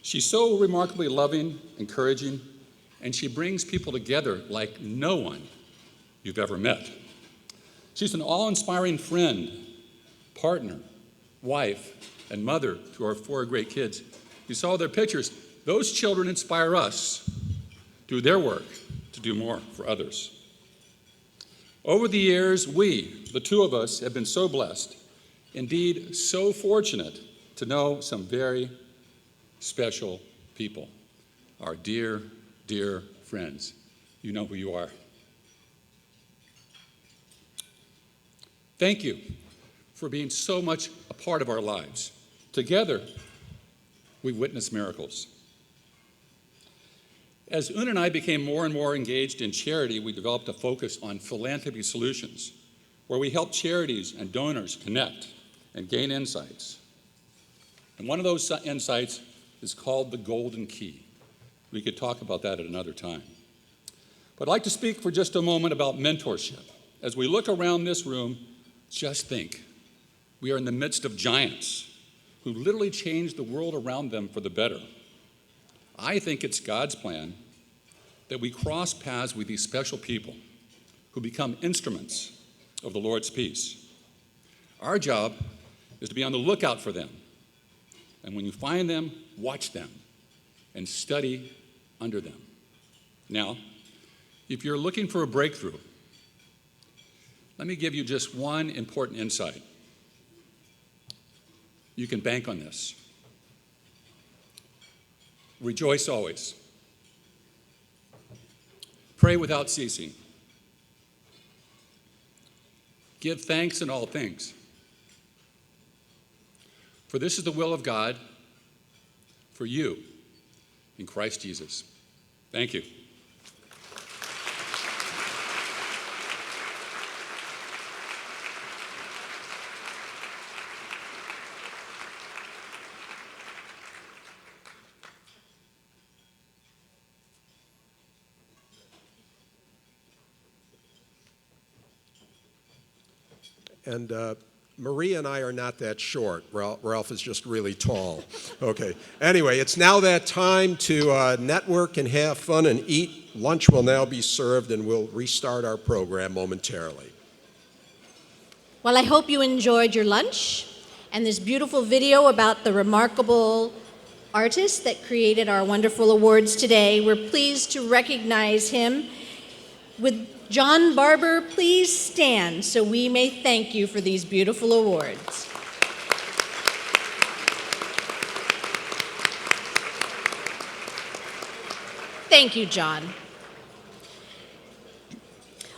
She's so remarkably loving, encouraging, and she brings people together like no one you've ever met. She's an awe-inspiring friend, partner, wife, and mother to our 4 great kids. You saw their pictures. Those children inspire us through their work to do more for others. Over the years, we, the 2 of us, have been so blessed, indeed so fortunate to know some very special people, our dear, dear friends. You know who you are. Thank you for being so much a part of our lives. Together, we witness miracles. As Una and I became more and more engaged in charity, we developed a focus on philanthropy solutions, where we help charities and donors connect and gain insights. And one of those insights is called the Golden Key. We could talk about that at another time. But I'd like to speak for just a moment about mentorship. As we look around this room, just think, we are in the midst of giants who literally changed the world around them for the better. I think it's God's plan that we cross paths with these special people who become instruments of the Lord's peace. Our job is to be on the lookout for them. And when you find them, watch them and study under them. Now, if you're looking for a breakthrough, let me give you just one important insight. You can bank on this. Rejoice always. Pray without ceasing. Give thanks in all things. For this is the will of God for you in Christ Jesus. Thank you. And Maria and I are not that short. Ralph is just really tall. Okay. Anyway, it's now that time to network and have fun and eat. Lunch will now be served, and we'll restart our program momentarily. Well, I hope you enjoyed your lunch and this beautiful video about the remarkable artist that created our wonderful awards today. We're pleased to recognize him. With John Barber, please stand so we may thank you for these beautiful awards. Thank you, John.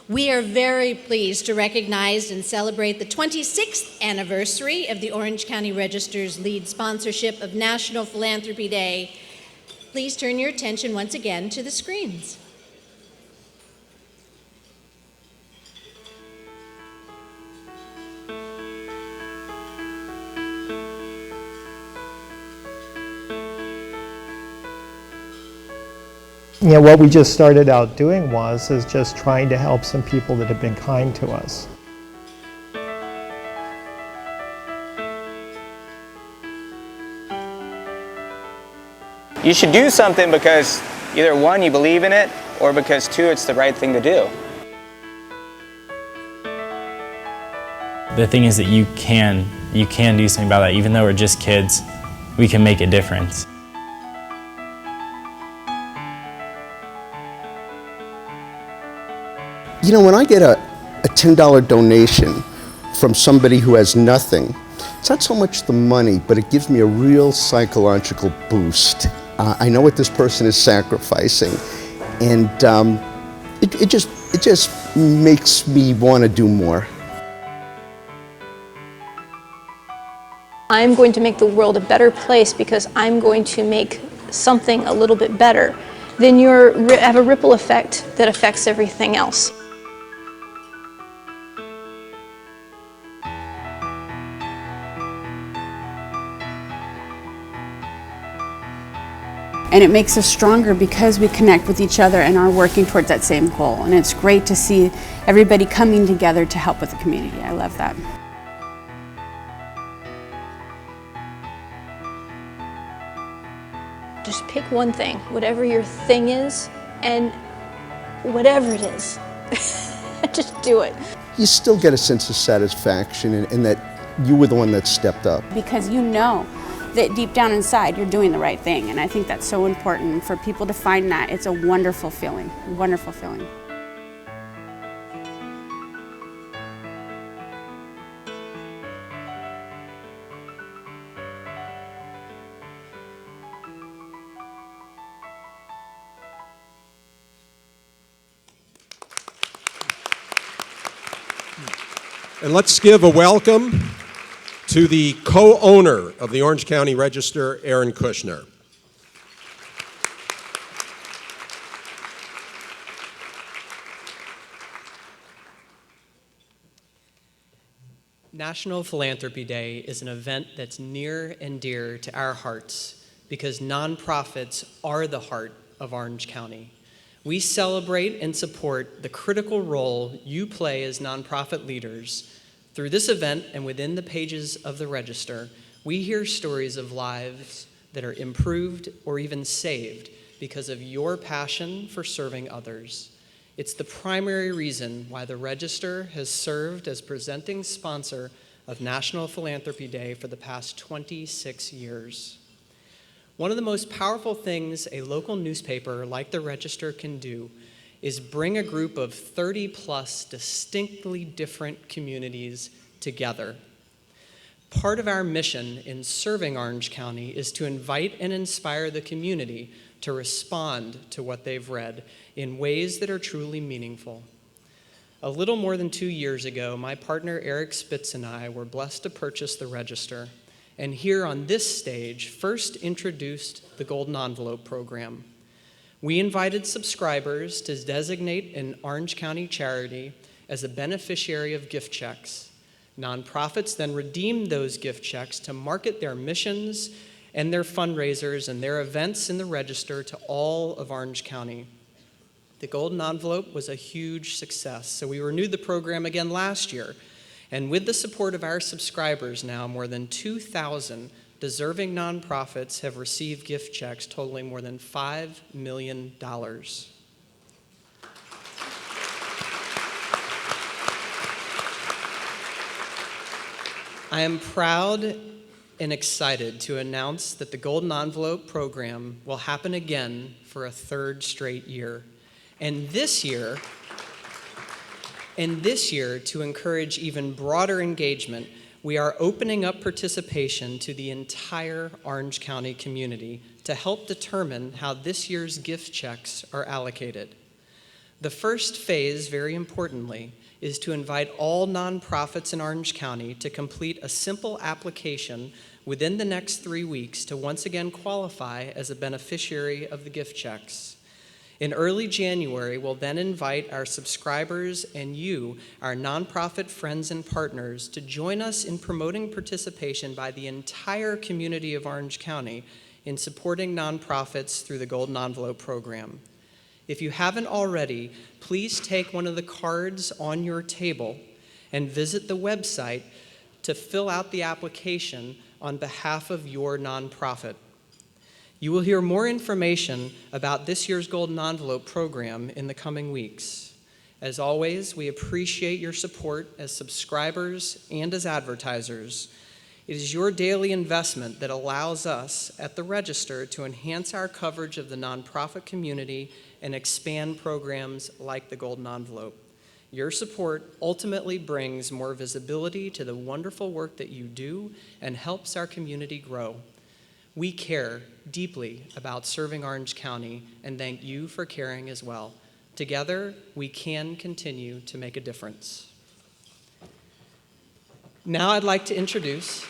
We are very pleased to recognize and celebrate the 26th anniversary of the Orange County Register's lead sponsorship of National Philanthropy Day. Please turn your attention once again to the screens. You know, what we just started out doing is just trying to help some people that have been kind to us. You should do something because either one, you believe in it, or because two, it's the right thing to do. The thing is that you can do something about that. Even though we're just kids, we can make a difference. You know, when I get a $10 donation from somebody who has nothing, it's not so much the money, but it gives me a real psychological boost. I know what this person is sacrificing, and it just makes me want to do more. I'm going to make the world a better place because I'm going to make something a little bit better. Then you have a ripple effect that affects everything else. And it makes us stronger because we connect with each other and are working towards that same goal. And it's great to see everybody coming together to help with the community. I love that. Just pick one thing, whatever your thing is, and whatever it is, just do it. You still get a sense of satisfaction in that you were the one that stepped up. Because you know that deep down inside you're doing the right thing, and I think that's so important for people to find that. It's a wonderful feeling, wonderful feeling. And let's give a welcome to the co-owner of the Orange County Register, Aaron Kushner. National Philanthropy Day is an event that's near and dear to our hearts because nonprofits are the heart of Orange County. We celebrate and support the critical role you play as nonprofit leaders. Through this event and within the pages of the Register, we hear stories of lives that are improved or even saved because of your passion for serving others. It's the primary reason why the Register has served as presenting sponsor of National Philanthropy Day for the past 26 years. One of the most powerful things a local newspaper like the Register can do is bring a group of 30-plus distinctly different communities together. Part of our mission in serving Orange County is to invite and inspire the community to respond to what they've read in ways that are truly meaningful. A little more than 2 years ago, my partner Eric Spitz and I were blessed to purchase the Register, and here on this stage first introduced the Golden Envelope program. We invited subscribers to designate an Orange County charity as a beneficiary of gift checks. Nonprofits then redeemed those gift checks to market their missions and their fundraisers and their events in the Register to all of Orange County. The Golden Envelope was a huge success, so we renewed the program again last year. And with the support of our subscribers now, more than 2,000 deserving nonprofits have received gift checks totaling more than $5 million. I am proud and excited to announce that the Golden Envelope program will happen again for a third straight year. And this year, to encourage even broader engagement, we are opening up participation to the entire Orange County community to help determine how this year's gift checks are allocated. The first phase, very importantly, is to invite all nonprofits in Orange County to complete a simple application within the next 3 weeks to once again qualify as a beneficiary of the gift checks. In early January, we'll then invite our subscribers and you, our nonprofit friends and partners, to join us in promoting participation by the entire community of Orange County in supporting nonprofits through the Golden Envelope program. If you haven't already, please take one of the cards on your table and visit the website to fill out the application on behalf of your nonprofit. You will hear more information about this year's Golden Envelope program in the coming weeks. As always, we appreciate your support as subscribers and as advertisers. It is your daily investment that allows us at the Register to enhance our coverage of the nonprofit community and expand programs like the Golden Envelope. Your support ultimately brings more visibility to the wonderful work that you do and helps our community grow. We care deeply about serving Orange County and thank you for caring as well. Together, we can continue to make a difference. Now I'd like to introduce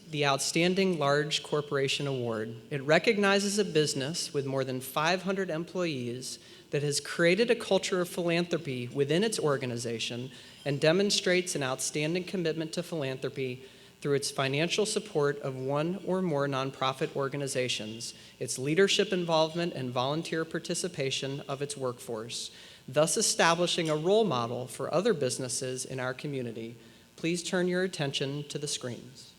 the Outstanding Large Corporation Award. It recognizes a business with more than 500 employees that has created a culture of philanthropy within its organization and demonstrates an outstanding commitment to philanthropy through its financial support of one or more nonprofit organizations, its leadership involvement and volunteer participation of its workforce, thus establishing a role model for other businesses in our community. Please turn your attention to the screens.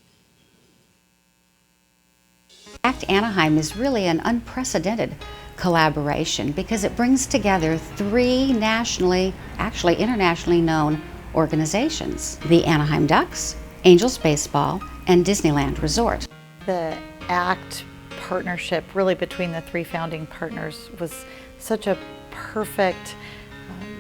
ACT Anaheim is really an unprecedented collaboration because it brings together 3 nationally, actually internationally known organizations: the Anaheim Ducks, Angels Baseball, and Disneyland Resort. The ACT partnership really between the 3 founding partners was such a perfect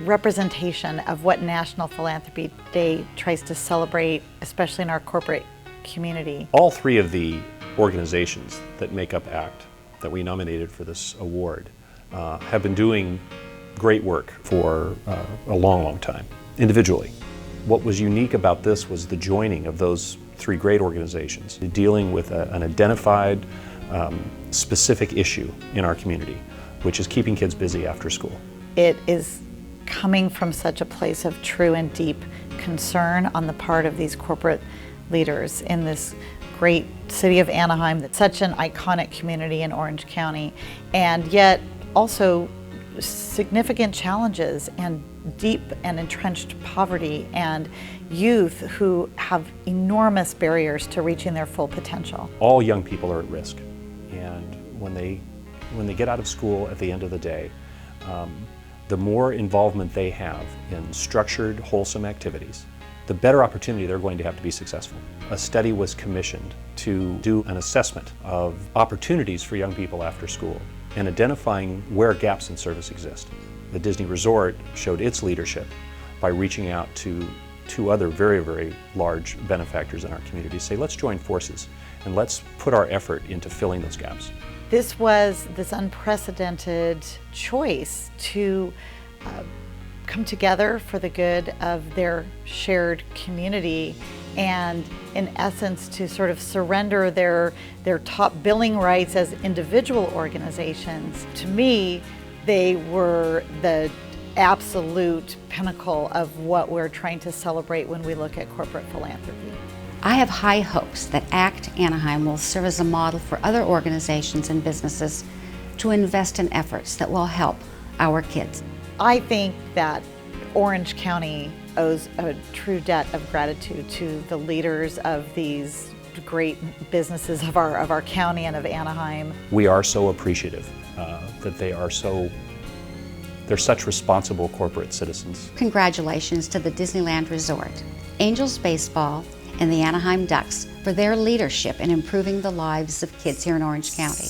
representation of what National Philanthropy Day tries to celebrate, especially in our corporate community. All 3 of the organizations that make up ACT that we nominated for this award have been doing great work for a long time, individually. What was unique about this was the joining of those 3 great organizations, dealing with an identified, specific issue in our community, which is keeping kids busy after school. It is coming from such a place of true and deep concern on the part of these corporate leaders in this great city of Anaheim, that's such an iconic community in Orange County, and yet also significant challenges and deep and entrenched poverty and youth who have enormous barriers to reaching their full potential. All young people are at risk, and when they get out of school at the end of the day, the more involvement they have in structured, wholesome activities, the better opportunity they're going to have to be successful. A study was commissioned to do an assessment of opportunities for young people after school and identifying where gaps in service exist. The Disney Resort showed its leadership by reaching out to 2 other very large benefactors in our community to say, let's join forces and let's put our effort into filling those gaps. This was this unprecedented choice to come together for the good of their shared community and in essence to sort of surrender their top billing rights as individual organizations. To me, they were the absolute pinnacle of what we're trying to celebrate when we look at corporate philanthropy. I have high hopes that ACT Anaheim will serve as a model for other organizations and businesses to invest in efforts that will help our kids. I think that Orange County owes a true debt of gratitude to the leaders of these great businesses of our county and of Anaheim. We are so appreciative that they're such responsible corporate citizens. Congratulations to the Disneyland Resort, Angels Baseball, and the Anaheim Ducks for their leadership in improving the lives of kids here in Orange County.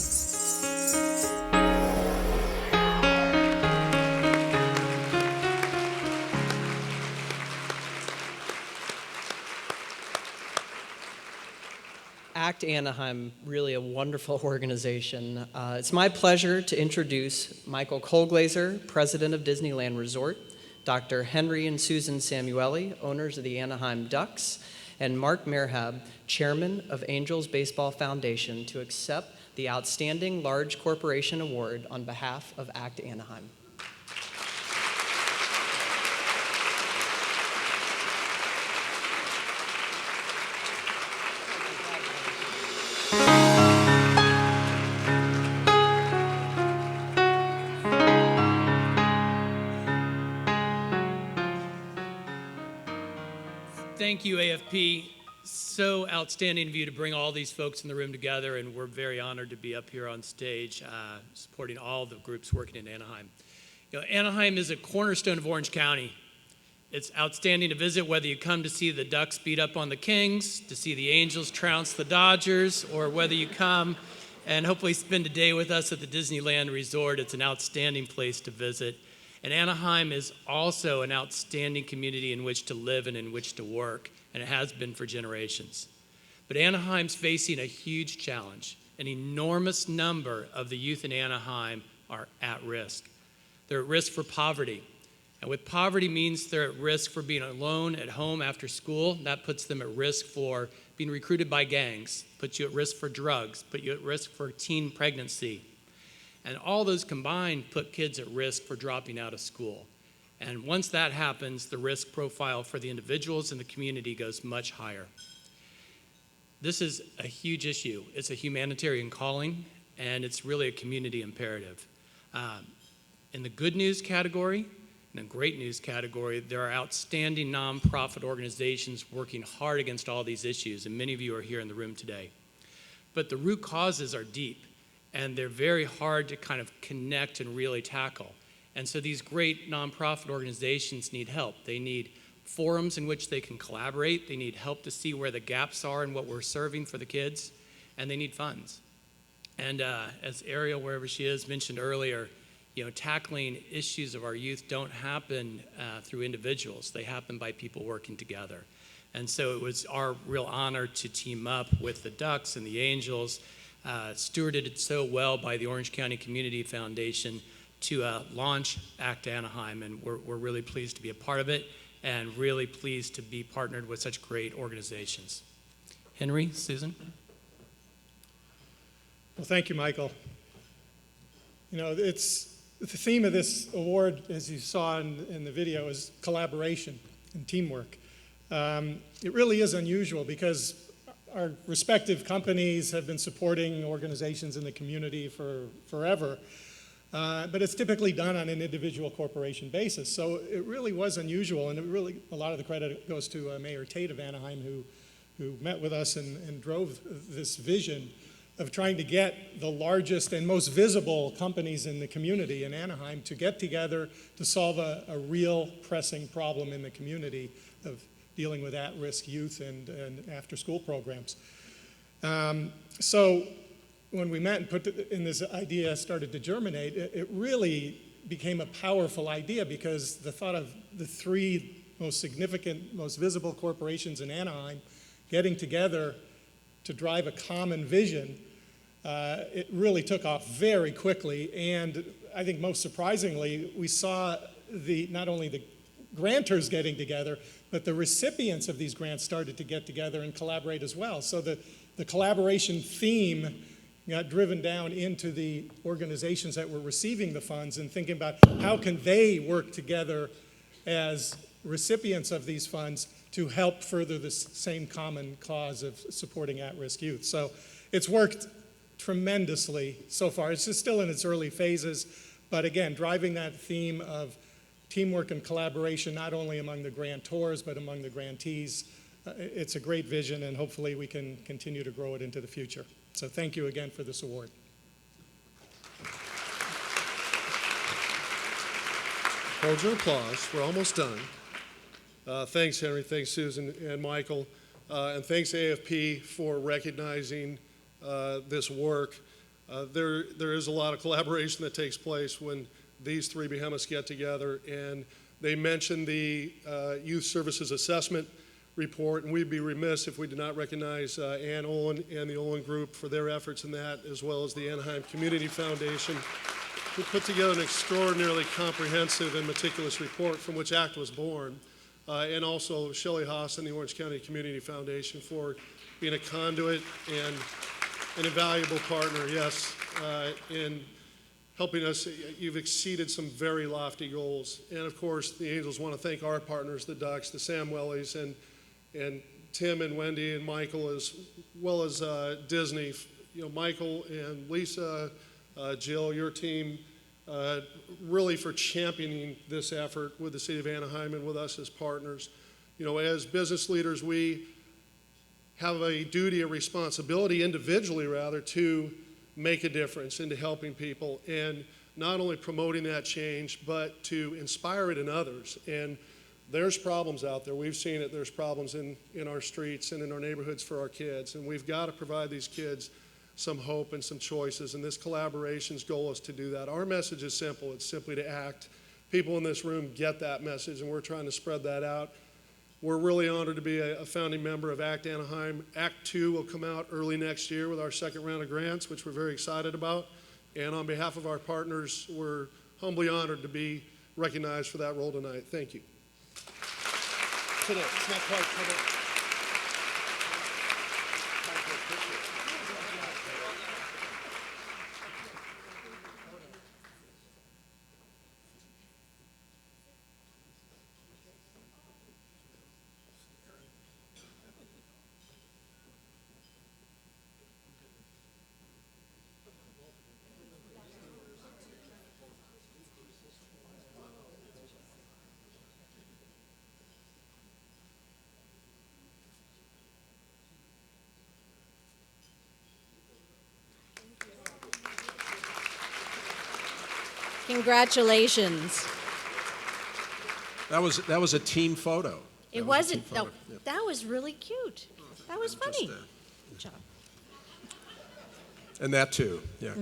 ACT Anaheim, really a wonderful organization. It's my pleasure to introduce Michael Colglazer, President of Disneyland Resort, Dr. Henry and Susan Samueli, owners of the Anaheim Ducks, and Mark Merhab, Chairman of Angels Baseball Foundation, to accept the Outstanding Large Corporation Award on behalf of ACT Anaheim. Thank you, AFP. So outstanding of you to bring all these folks in the room together, and we're very honored to be up here on stage supporting all the groups working in Anaheim. You know, Anaheim is a cornerstone of Orange County. It's outstanding to visit, whether you come to see the Ducks beat up on the Kings, to see the Angels trounce the Dodgers, or whether you come and hopefully spend a day with us at the Disneyland Resort. It's an outstanding place to visit. And Anaheim is also an outstanding community in which to live and in which to work, and it has been for generations. But Anaheim's facing a huge challenge. An enormous number of the youth in Anaheim are at risk. They're at risk for poverty. And with poverty means they're at risk for being alone at home after school. That puts them at risk for being recruited by gangs, puts you at risk for drugs, put you at risk for teen pregnancy. And all those combined put kids at risk for dropping out of school. And once that happens, the risk profile for the individuals and the community goes much higher. This is a huge issue. It's a humanitarian calling, and it's really a community imperative. In the good news category, in the great news category, there are outstanding nonprofit organizations working hard against all these issues, and many of you are here in the room today. But the root causes are deep, and they're very hard to kind of connect and really tackle. And so these great nonprofit organizations need help. They need forums in which they can collaborate. They need help to see where the gaps are in what we're serving for the kids, and they need funds. And as Ariel, wherever she is, mentioned earlier, you know, tackling issues of our youth don't happen through individuals. They happen by people working together. And so it was our real honor to team up with the Ducks and the Angels, stewarded it so well by the Orange County Community Foundation to launch ACT Anaheim, and we're really pleased to be a part of it and really pleased to be partnered with such great organizations. Henry, Susan? Well, thank you, Michael. You know, it's the theme of this award, as you saw in the video, is collaboration and teamwork. It really is unusual because our respective companies have been supporting organizations in the community for forever, but it's typically done on an individual corporation basis. So it really was unusual, and a lot of the credit goes to Mayor Tate of Anaheim, who met with us and drove this vision of trying to get the largest and most visible companies in the community in Anaheim to get together to solve a real pressing problem in the community of dealing with at-risk youth and after-school programs. So when we met and put in this idea started to germinate, it really became a powerful idea because the thought of the three most significant, most visible corporations in Anaheim getting together to drive a common vision, it really took off very quickly. And I think most surprisingly, we saw not only the grantors getting together, but the recipients of these grants started to get together and collaborate as well. So the collaboration theme got driven down into the organizations that were receiving the funds and thinking about how can they work together as recipients of these funds to help further the same common cause of supporting at-risk youth. So it's worked tremendously so far. It's just still in its early phases, but again, driving that theme of teamwork and collaboration, not only among the grantors, but among the grantees. It's a great vision, and hopefully we can continue to grow it into the future. So thank you again for this award. Hold your applause. We're almost done. Thanks, Henry. Thanks, Susan and Michael. And thanks, AFP, for recognizing this work. There is a lot of collaboration that takes place when these three behemoths get together, and they mentioned the youth services assessment report, and we'd be remiss if we did not recognize Ann Olin and the Olin Group for their efforts in that, as well as the Anaheim Community Foundation, who put together an extraordinarily comprehensive and meticulous report from which ACT was born, and also Shelley Haas and the Orange County Community Foundation for being a conduit and an invaluable partner, yes, in helping us. You've exceeded some very lofty goals. And of course, the Angels want to thank our partners, the Ducks, the Samwellies, and Tim and Wendy and Michael, as well as Disney. You know, Michael and Lisa, Jill, your team, really for championing this effort with the City of Anaheim and with us as partners. You know, as business leaders, we have a duty, a responsibility, individually rather, to make a difference into helping people and not only promoting that change, but to inspire it in others. And there's problems out there. We've seen it. There's problems in our streets and in our neighborhoods for our kids. And we've got to provide these kids some hope and some choices. And this collaboration's goal is to do that. Our message is simple. It's simply to act. People in this room get that message, and we're trying to spread that out. We're really honored to be a founding member of ACT Anaheim. Act 2 will come out early next year with our second round of grants, which we're very excited about. And on behalf of our partners, we're humbly honored to be recognized for that role tonight. Thank you. Today, it's not quite today. Congratulations. That was a team photo. It wasn't. No, that was really cute. That was funny. Good job. And that too, yeah.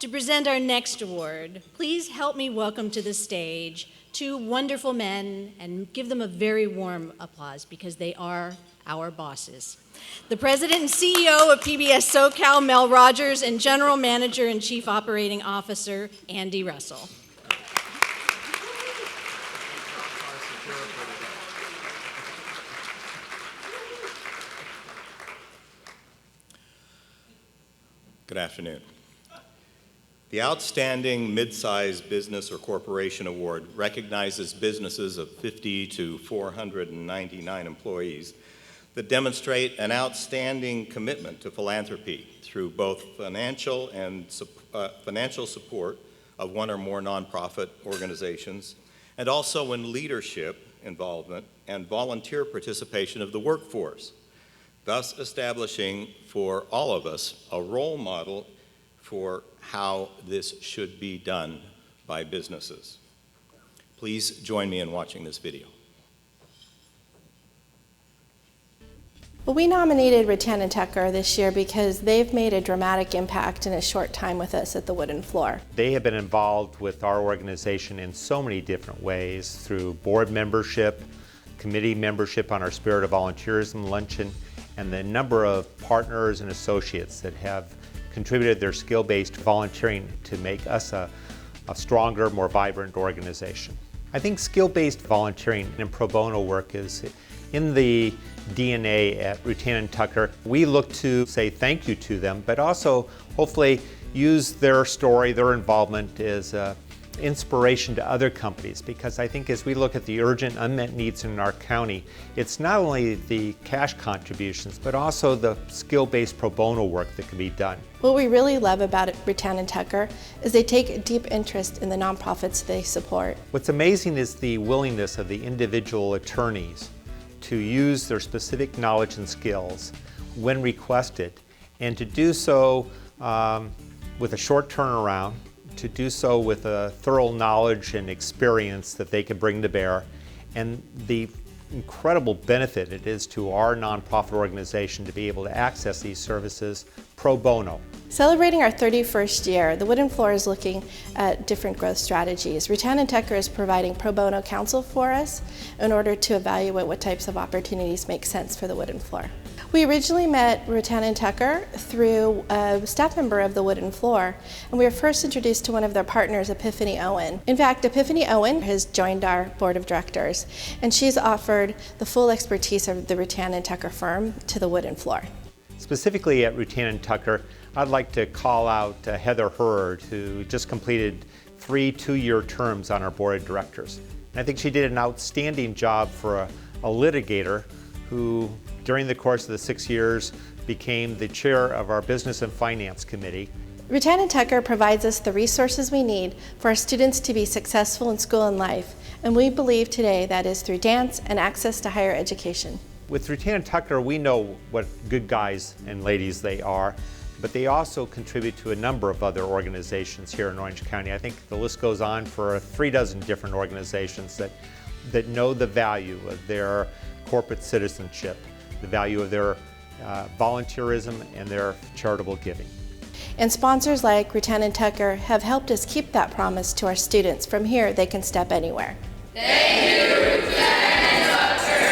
To present our next award, please help me welcome to the stage two wonderful men and give them a very warm applause because they are our bosses. The President and CEO of PBS SoCal, Mel Rogers, and General Manager and Chief Operating Officer, Andy Russell. Good afternoon. The Outstanding Mid-Sized Business or Corporation Award recognizes businesses of 50 to 499 employees that demonstrate an outstanding commitment to philanthropy through both financial support of one or more nonprofit organizations, and also in leadership involvement and volunteer participation of the workforce, thus establishing for all of us a role model for how this should be done by businesses. Please join me in watching this video. Well, we nominated Rattan & Tucker this year because they've made a dramatic impact in a short time with us at the Wooden Floor. They have been involved with our organization in so many different ways through board membership, committee membership on our Spirit of Volunteerism luncheon, and the number of partners and associates that have contributed their skill-based volunteering to make us a stronger, more vibrant organization. I think skill-based volunteering and pro bono work is in the DNA at Rattan & Tucker. We look to say thank you to them, but also hopefully use their story, their involvement as inspiration to other companies, because I think as we look at the urgent unmet needs in our county, it's not only the cash contributions, but also the skill-based pro bono work that can be done. What we really love about Rattan & Tucker is they take a deep interest in the nonprofits they support. What's amazing is the willingness of the individual attorneys to use their specific knowledge and skills when requested, and to do so with a short turnaround, to do so with a thorough knowledge and experience that they can bring to bear, and the incredible benefit it is to our nonprofit organization to be able to access these services pro bono. Celebrating our 31st year, the Wooden Floor is looking at different growth strategies. Rutan & Tucker is providing pro bono counsel for us in order to evaluate what types of opportunities make sense for the Wooden Floor. We originally met Rutan & Tucker through a staff member of the Wooden Floor, and we were first introduced to one of their partners, Epiphany Owen. In fact, Epiphany Owen has joined our board of directors, and she's offered the full expertise of the Rutan & Tucker firm to the Wooden Floor. Specifically at Rutan & Tucker, I'd like to call out Heather Hurd, who just completed 3 two-year terms on our board of directors. And I think she did an outstanding job for a litigator who, during the course of the 6 years, became the chair of our Business and Finance Committee. Rutan & Tucker provides us the resources we need for our students to be successful in school and life, and we believe today that is through dance and access to higher education. With Rutan & Tucker, we know what good guys and ladies they are, but they also contribute to a number of other organizations here in Orange County. I think the list goes on for 3 dozen different organizations that know the value of their corporate citizenship, the value of their volunteerism and their charitable giving. And sponsors like Rutan & Tucker have helped us keep that promise to our students. From here, they can step anywhere. Thank you, Rutan & Tucker.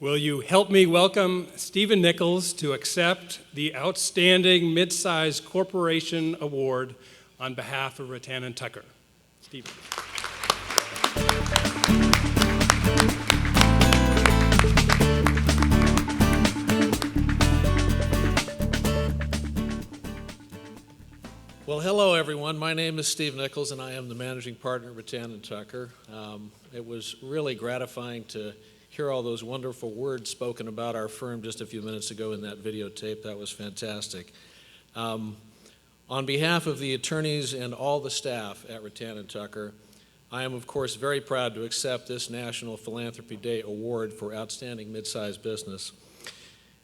Will you help me welcome Stephen Nichols to accept the Outstanding Mid-Size Corporation Award on behalf of Rutan & Tucker. Stephen. Well, hello everyone. My name is Steve Nichols and I am the managing partner at Rutan & Tucker. It was really gratifying to hear all those wonderful words spoken about our firm just a few minutes ago in that videotape. That was fantastic. On behalf of the attorneys and all the staff at Rutan & Tucker, I am of course very proud to accept this National Philanthropy Day Award for Outstanding Mid-Sized Business.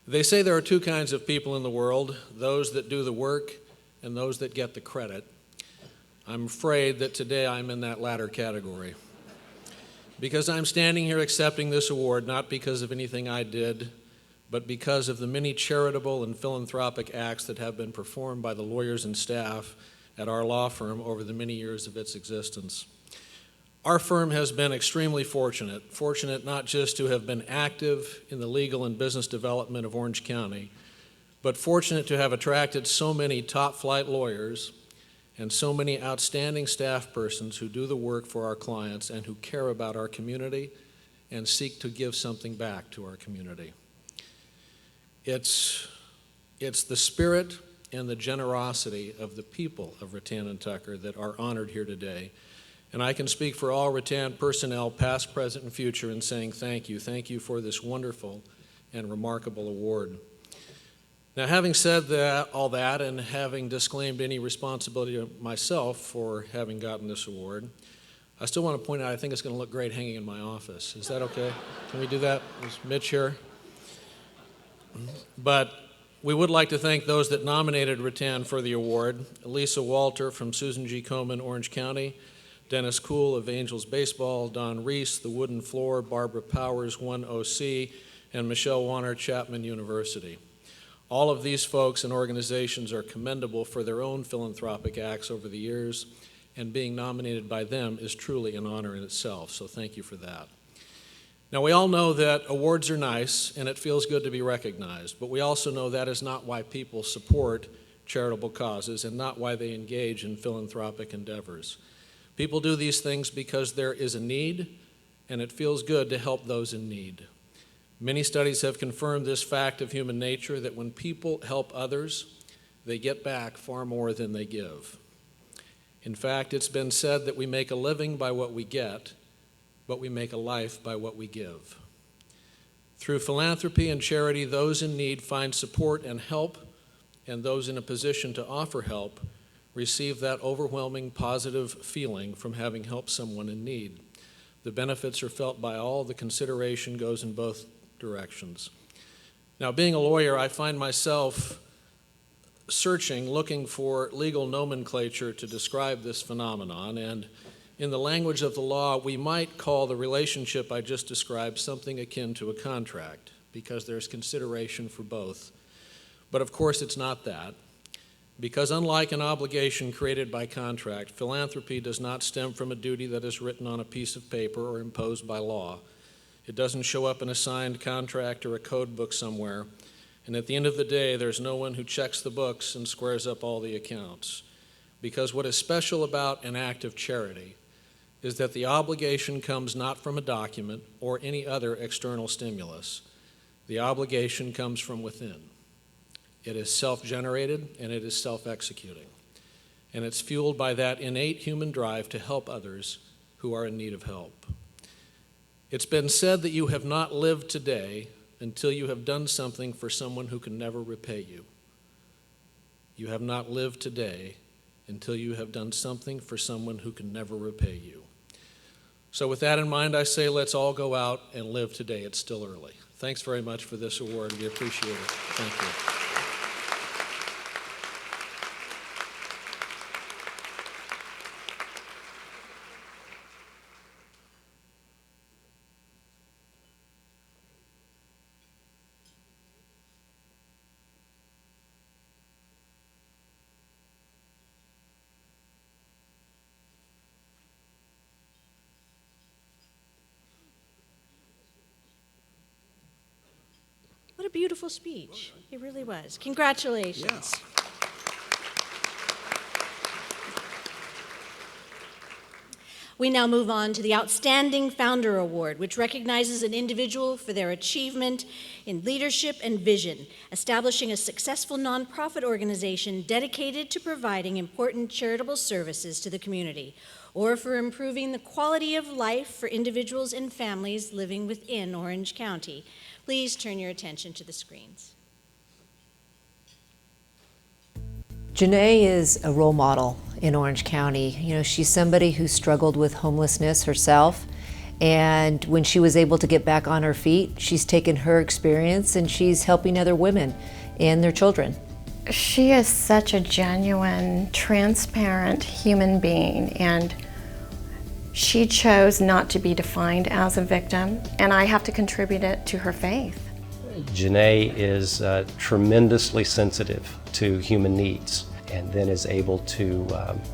They say there are 2 kinds of people in the world, those that do the work and those that get the credit. I'm afraid that today I'm in that latter category. Because I'm standing here accepting this award not because of anything I did, but because of the many charitable and philanthropic acts that have been performed by the lawyers and staff at our law firm over the many years of its existence. Our firm has been extremely fortunate not just to have been active in the legal and business development of Orange County, but fortunate to have attracted so many top-flight lawyers and so many outstanding staff persons who do the work for our clients and who care about our community and seek to give something back to our community. It's the spirit and the generosity of the people of Rutan & Tucker that are honored here today. And I can speak for all Rutan personnel, past, present, and future, in saying thank you. Thank you for this wonderful and remarkable award. Now, having said all that and having disclaimed any responsibility of myself for having gotten this award, I still want to point out I think it's going to look great hanging in my office. Is that okay? Can we do that? Is Mitch here? But we would like to thank those that nominated Rutan for the award: Lisa Walter from Susan G. Komen, Orange County, Dennis Kuhl of Angels Baseball, Don Reese, The Wooden Floor, Barbara Powers, 1OC, and Michelle Warner, Chapman University. All of these folks and organizations are commendable for their own philanthropic acts over the years, and being nominated by them is truly an honor in itself, so thank you for that. Now, we all know that awards are nice and it feels good to be recognized, but we also know that is not why people support charitable causes and not why they engage in philanthropic endeavors. People do these things because there is a need and it feels good to help those in need. Many studies have confirmed this fact of human nature, that when people help others, they get back far more than they give. In fact, it's been said that we make a living by what we get, but we make a life by what we give. Through philanthropy and charity, those in need find support and help, and those in a position to offer help receive that overwhelming positive feeling from having helped someone in need. The benefits are felt by all. The consideration goes in both directions. Now, being a lawyer, I find myself searching, looking for legal nomenclature to describe this phenomenon, and in the language of the law, we might call the relationship I just described something akin to a contract, because there's consideration for both. But of course, it's not that, because unlike an obligation created by contract, philanthropy does not stem from a duty that is written on a piece of paper or imposed by law. It doesn't show up in a signed contract or a code book somewhere, and at the end of the day, there's no one who checks the books and squares up all the accounts. Because what is special about an act of charity is that the obligation comes not from a document or any other external stimulus. The obligation comes from within. It is self-generated and it is self-executing. And it's fueled by that innate human drive to help others who are in need of help. It's been said that you have not lived today until you have done something for someone who can never repay you. You have not lived today until you have done something for someone who can never repay you. So with that in mind, I say let's all go out and live today. It's still early. Thanks very much for this award. We appreciate it. Thank you. What a beautiful speech. It really was. Congratulations. We now move on to the Outstanding Founder Award, which recognizes an individual for their achievement in leadership and vision, establishing a successful nonprofit organization dedicated to providing important charitable services to the community, or for improving the quality of life for individuals and families living within Orange County. Please turn your attention to the screens. Janae is a role model in Orange County. You know, she's somebody who struggled with homelessness herself, and when she was able to get back on her feet, she's taken her experience and she's helping other women and their children. She is such a genuine, transparent human being, and she chose not to be defined as a victim, and I have to contribute it to her faith. Janae is tremendously sensitive to human needs, and then is able to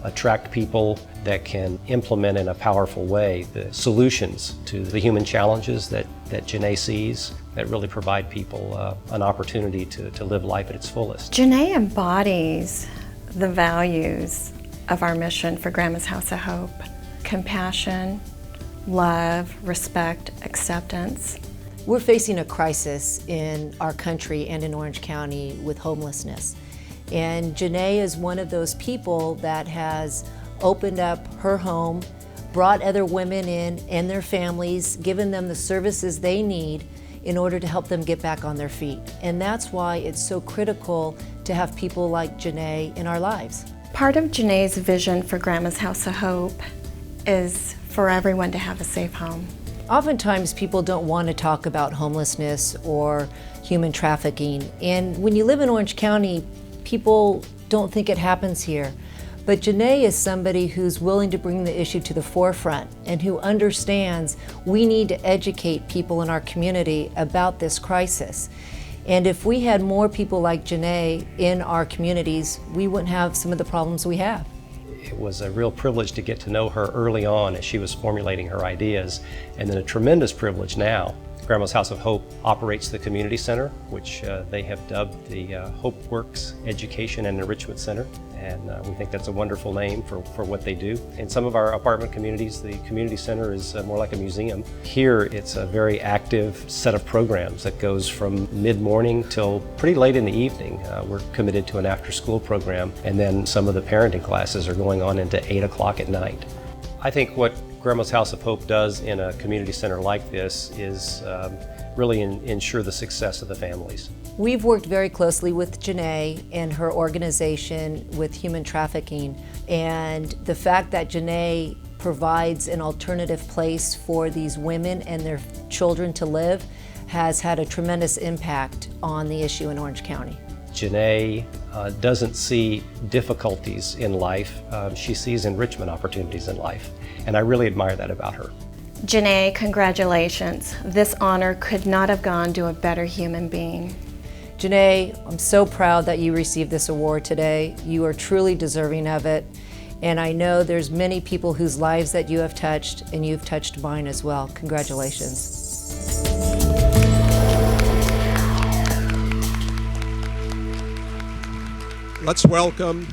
attract people that can implement in a powerful way the solutions to the human challenges that Janae sees, that really provide people an opportunity to live life at its fullest. Janae embodies the values of our mission for Grandma's House of Hope: compassion, love, respect, acceptance. We're facing a crisis in our country and in Orange County with homelessness. And Janae is one of those people that has opened up her home, brought other women in and their families, given them the services they need in order to help them get back on their feet. And that's why it's so critical to have people like Janae in our lives. Part of Janae's vision for Grandma's House of Hope is for everyone to have a safe home. Oftentimes people don't want to talk about homelessness or human trafficking. And when you live in Orange County, people don't think it happens here. But Janae is somebody who's willing to bring the issue to the forefront and who understands we need to educate people in our community about this crisis. And if we had more people like Janae in our communities, we wouldn't have some of the problems we have. It was a real privilege to get to know her early on as she was formulating her ideas, and then a tremendous privilege now. Grandma's House of Hope operates the community center, which they have dubbed the Hope Works Education and Enrichment Center, and we think that's a wonderful name for what they do. In some of our apartment communities, the community center is more like a museum. Here, it's a very active set of programs that goes from mid-morning till pretty late in the evening. We're committed to an after-school program, and then some of the parenting classes are going on into 8 o'clock at night. I think what Grandma's House of Hope does in a community center like this is really ensure the success of the families. We've worked very closely with Janae and her organization with human trafficking, and the fact that Janae provides an alternative place for these women and their children to live has had a tremendous impact on the issue in Orange County. Janae doesn't see difficulties in life. She sees enrichment opportunities in life, and I really admire that about her. Janae, congratulations. This honor could not have gone to a better human being. Janae, I'm so proud that you received this award today. You are truly deserving of it. And I know there's many people whose lives that you have touched, and you've touched mine as well. Congratulations. Let's welcome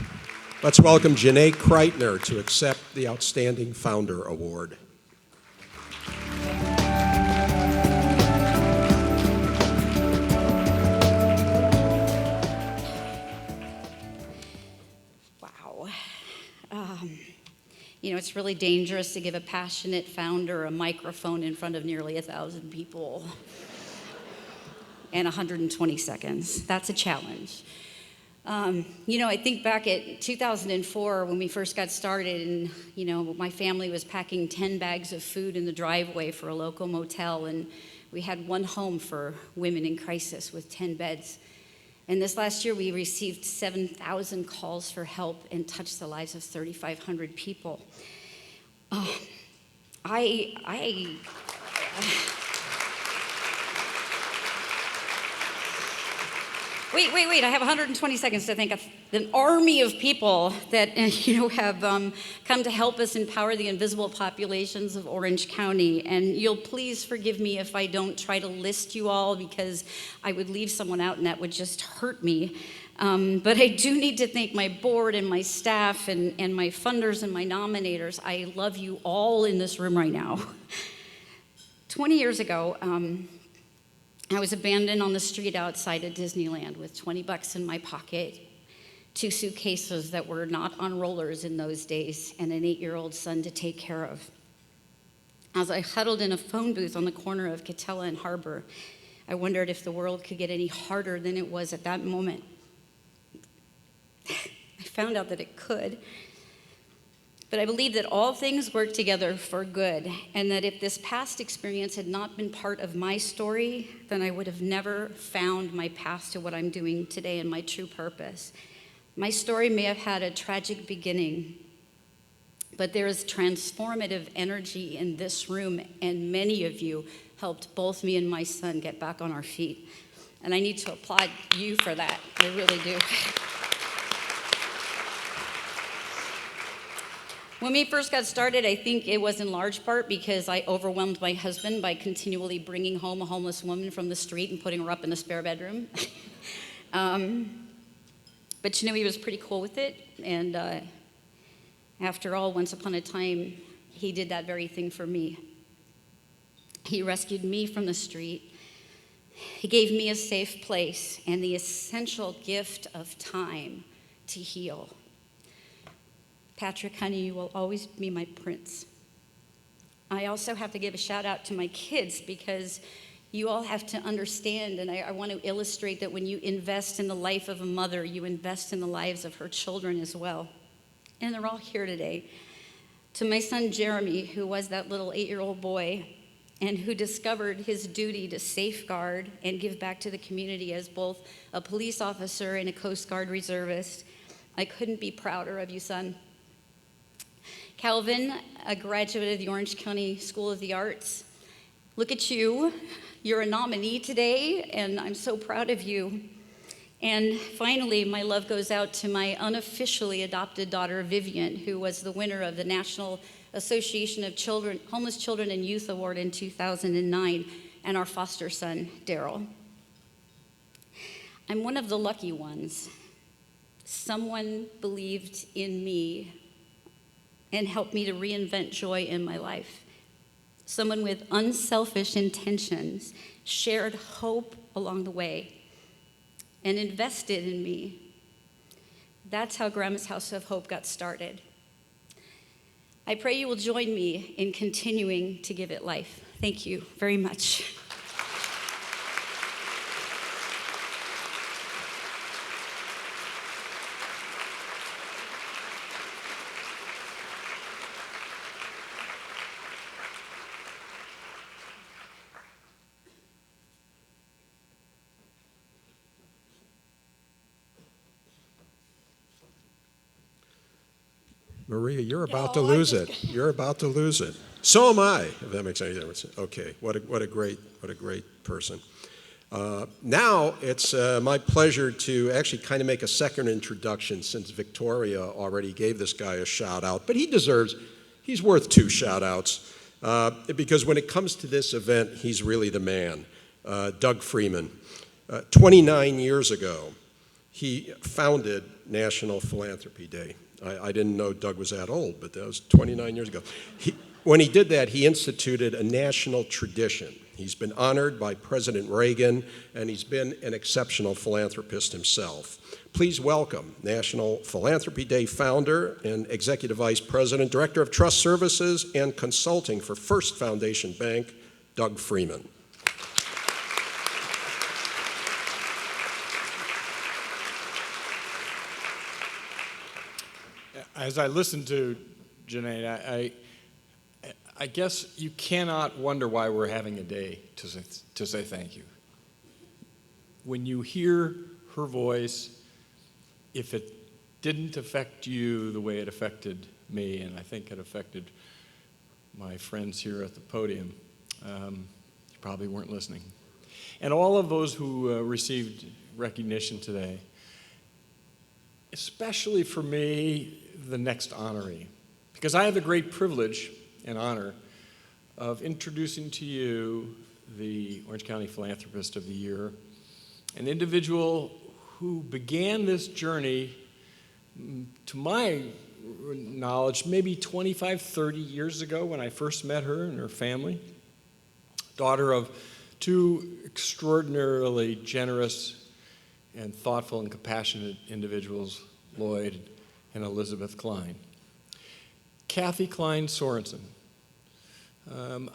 Janae Kreitner to accept the Outstanding Founder Award. Wow. You know, it's really dangerous to give a passionate founder a microphone in front of nearly 1,000 people in 120 seconds. That's a challenge. You know, I think back at 2004 when we first got started, and, you know, my family was packing 10 bags of food in the driveway for a local motel, and we had one home for women in crisis with 10 beds. And this last year, we received 7,000 calls for help and touched the lives of 3,500 people. Wait, I have 120 seconds to thank an army of people that, have come to help us empower the invisible populations of Orange County. And you'll please forgive me if I don't try to list you all, because I would leave someone out and that would just hurt me. But I do need to thank my board and my staff and my funders and my nominators. I love you all in this room right now. 20 years ago, I was abandoned on the street outside of Disneyland with 20 bucks in my pocket, 2 suitcases that were not on rollers in those days, and an 8-year-old son to take care of. As I huddled in a phone booth on the corner of Catella and Harbor, I wondered if the world could get any harder than it was at that moment. I found out that it could. But I believe that all things work together for good, and that if this past experience had not been part of my story, then I would have never found my path to what I'm doing today and my true purpose. My story may have had a tragic beginning, but there is transformative energy in this room, and many of you helped both me and my son get back on our feet. And I need to applaud you for that. I really do. When we first got started, I think it was in large part because I overwhelmed my husband by continually bringing home a homeless woman from the street and putting her up in the spare bedroom. But he was pretty cool with it. And after all, once upon a time, he did that very thing for me. He rescued me from the street. He gave me a safe place and the essential gift of time to heal. Patrick, honey, you will always be my prince. I also have to give a shout out to my kids, because you all have to understand, and I want to illustrate that when you invest in the life of a mother, you invest in the lives of her children as well. And they're all here today. To my son Jeremy, who was that little 8-year-old boy, and who discovered his duty to safeguard and give back to the community as both a police officer and a Coast Guard reservist, I couldn't be prouder of you, son. Calvin, a graduate of the Orange County School of the Arts, look at you. You're a nominee today, and I'm so proud of you. And finally, my love goes out to my unofficially adopted daughter, Vivian, who was the winner of the National Association of Homeless Children and Youth Award in 2009, and our foster son, Daryl. I'm one of the lucky ones. Someone believed in me and helped me to reinvent joy in my life. Someone with unselfish intentions shared hope along the way and invested in me. That's how Grandma's House of Hope got started. I pray you will join me in continuing to give it life. Thank you very much. Maria, you're about to lose it. You're about to lose it. So am I, if that makes any difference. Okay, what a great person. Now it's my pleasure to actually kind of make a second introduction, since Victoria already gave this guy a shout out, but he's worth 2 shout outs, because when it comes to this event, he's really the man. Doug Freeman. 29 years ago, he founded National Philanthropy Day. I didn't know Doug was that old, but that was 29 years ago. When he did that, he instituted a national tradition. He's been honored by President Reagan, and he's been an exceptional philanthropist himself. Please welcome National Philanthropy Day founder and Executive Vice President, Director of Trust Services and Consulting for First Foundation Bank, Doug Freeman. As I listened to Janae, I guess you cannot wonder why we're having a day to say thank you. When you hear her voice, if it didn't affect you the way it affected me, and I think it affected my friends here at the podium, you probably weren't listening. And all of those who received recognition today, especially for me, the next honoree, because I have the great privilege and honor of introducing to you the Orange County Philanthropist of the Year, an individual who began this journey, to my knowledge, maybe 25, 30 years ago when I first met her and her family, daughter of 2 extraordinarily generous and thoughtful and compassionate individuals, Lloyd and Elizabeth Klein. Kathy Klein Sorensen,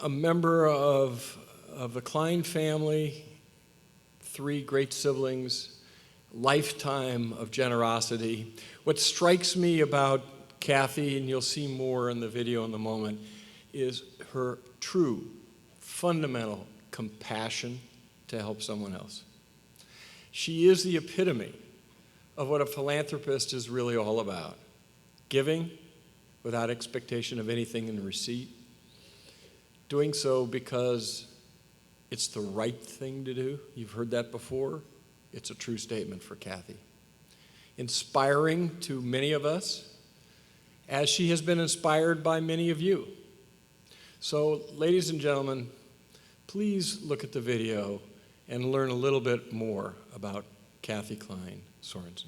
a member of the Klein family, 3 great siblings, lifetime of generosity. What strikes me about Kathy, and you'll see more in the video in a moment, is her true, fundamental compassion to help someone else. She is the epitome of what a philanthropist is really all about. Giving without expectation of anything in receipt. Doing so because it's the right thing to do. You've heard that before. It's a true statement for Kathy. Inspiring to many of us, as she has been inspired by many of you. So, ladies and gentlemen, please look at the video and learn a little bit more about Kathy Klein Sorensen.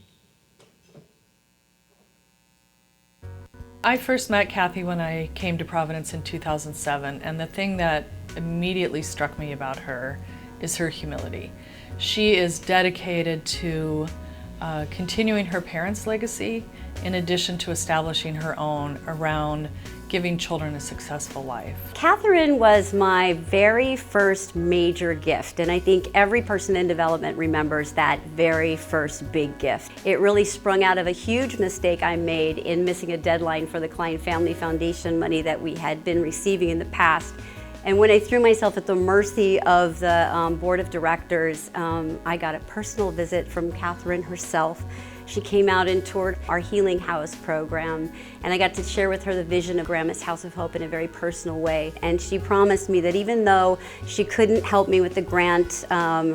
I first met Kathy when I came to Providence in 2007, and the thing that immediately struck me about her is her humility. She is dedicated to continuing her parents' legacy in addition to establishing her own around giving children a successful life. Catherine was my very first major gift, and I think every person in development remembers that very first big gift. It really sprung out of a huge mistake I made in missing a deadline for the Klein Family Foundation money that we had been receiving in the past. And when I threw myself at the mercy of the board of directors, I got a personal visit from Catherine herself. She came out and toured our Healing House program, and I got to share with her the vision of Grandma's House of Hope in a very personal way. And she promised me that even though she couldn't help me with the grant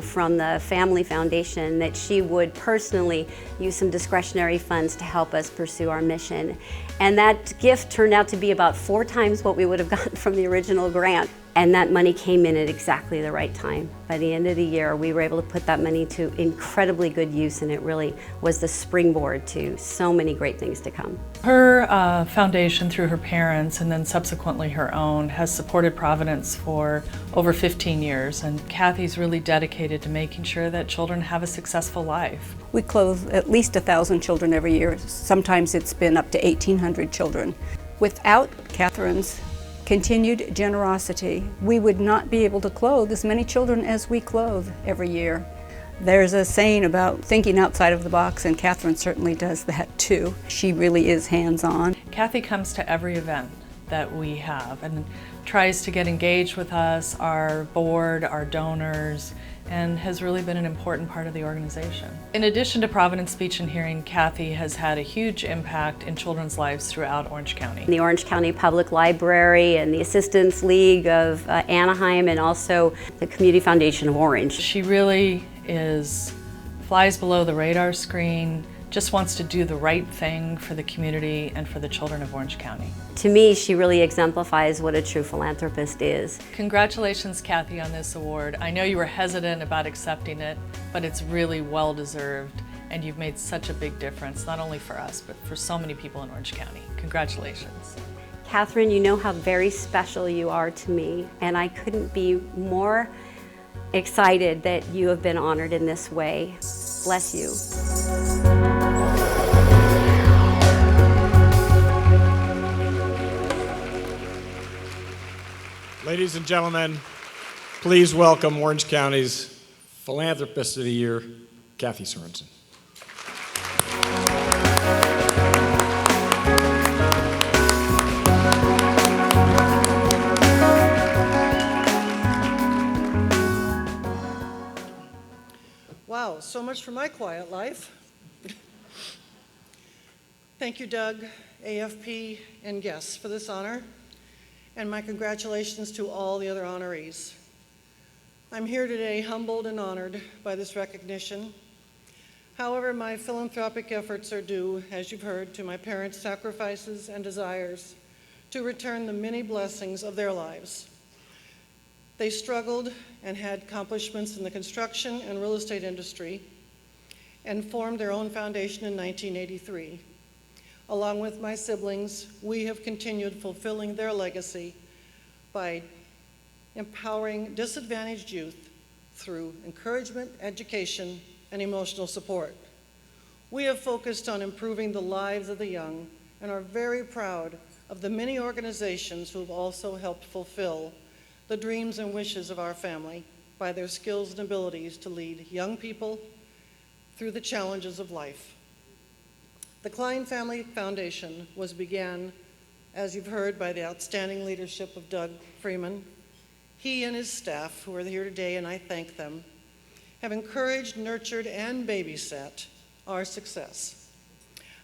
from the Family Foundation, that she would personally use some discretionary funds to help us pursue our mission. And that gift turned out to be about 4 times what we would have gotten from the original grant. And that money came in at exactly the right time. By the end of the year, we were able to put that money to incredibly good use, and it really was the springboard to so many great things to come. Her foundation, through her parents and then subsequently her own, has supported Providence for over 15 years, and Kathy's really dedicated to making sure that children have a successful life. We clothe at least 1,000 children every year. Sometimes it's been up to 1,800 children. Without Catherine's continued generosity, we would not be able to clothe as many children as we clothe every year. There's a saying about thinking outside of the box, and Catherine certainly does that too. She really is hands-on. Kathy comes to every event that we have and tries to get engaged with us, our board, our donors, and has really been an important part of the organization. In addition to Providence Speech and Hearing, Kathy has had a huge impact in children's lives throughout Orange County. The Orange County Public Library and the Assistance League of Anaheim, and also the Community Foundation of Orange. She really flies below the radar screen, just wants to do the right thing for the community and for the children of Orange County. To me, she really exemplifies what a true philanthropist is. Congratulations, Kathy, on this award. I know you were hesitant about accepting it, but it's really well deserved, and you've made such a big difference, not only for us, but for so many people in Orange County. Congratulations. Catherine, you know how very special you are to me, and I couldn't be more excited that you have been honored in this way. Bless you. Ladies and gentlemen, please welcome Orange County's Philanthropist of the Year, Kathy Sorensen. Wow, so much for my quiet life. Thank you, Doug, AFP, and guests for this honor, and my congratulations to all the other honorees. I'm here today humbled and honored by this recognition. However, my philanthropic efforts are due, as you've heard, to my parents' sacrifices and desires to return the many blessings of their lives. They struggled and had accomplishments in the construction and real estate industry and formed their own foundation in 1983. Along with my siblings, we have continued fulfilling their legacy by empowering disadvantaged youth through encouragement, education, and emotional support. We have focused on improving the lives of the young and are very proud of the many organizations who have also helped fulfill the dreams and wishes of our family by their skills and abilities to lead young people through the challenges of life. The Klein Family Foundation began, as you've heard, by the outstanding leadership of Doug Freeman. He and his staff, who are here today, and I thank them, have encouraged, nurtured, and babysat our success.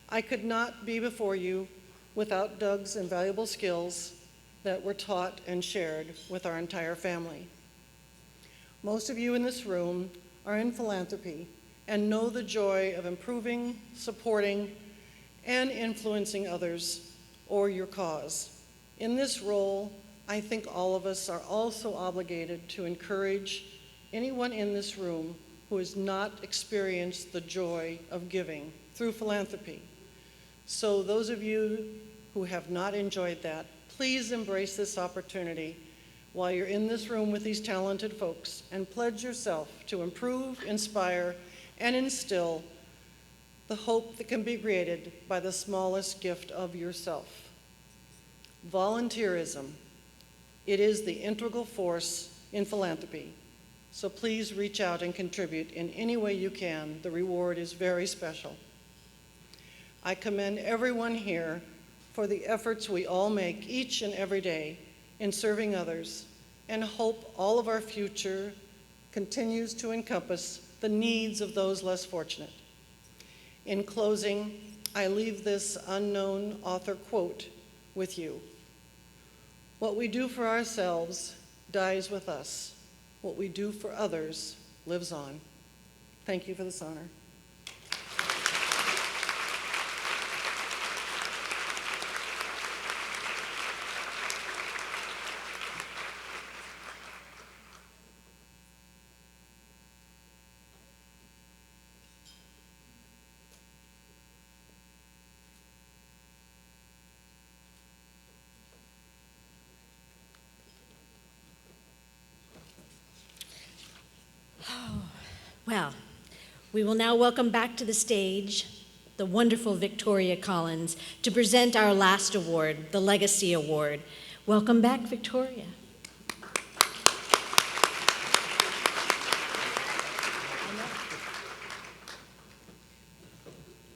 I could not be before you without Doug's invaluable skills that were taught and shared with our entire family. Most of you in this room are in philanthropy and know the joy of improving, supporting, and influencing others or your cause. In this role, I think all of us are also obligated to encourage anyone in this room who has not experienced the joy of giving through philanthropy. So those of you who have not enjoyed that, please embrace this opportunity while you're in this room with these talented folks and pledge yourself to improve, inspire, and instill the hope that can be created by the smallest gift of yourself. Volunteerism, it is the integral force in philanthropy. So please reach out and contribute in any way you can. The reward is very special. I commend everyone here for the efforts we all make each and every day in serving others, and hope all of our future continues to encompass the needs of those less fortunate. In closing, I leave this unknown author quote with you. What we do for ourselves dies with us. What we do for others lives on. Thank you for this honor. Well, we will now welcome back to the stage the wonderful Victoria Collins to present our last award, the Legacy Award. Welcome back, Victoria.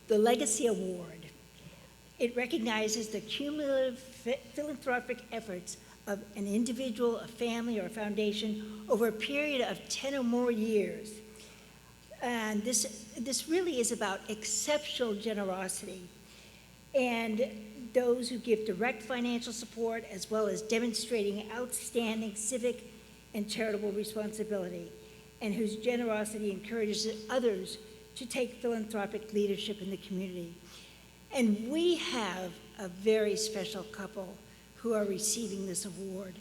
The Legacy Award. It recognizes the cumulative philanthropic efforts of an individual, a family, or a foundation over a period of 10 or more years. And this really is about exceptional generosity. And those who give direct financial support, as well as demonstrating outstanding civic and charitable responsibility, and whose generosity encourages others to take philanthropic leadership in the community. And we have a very special couple who are receiving this award.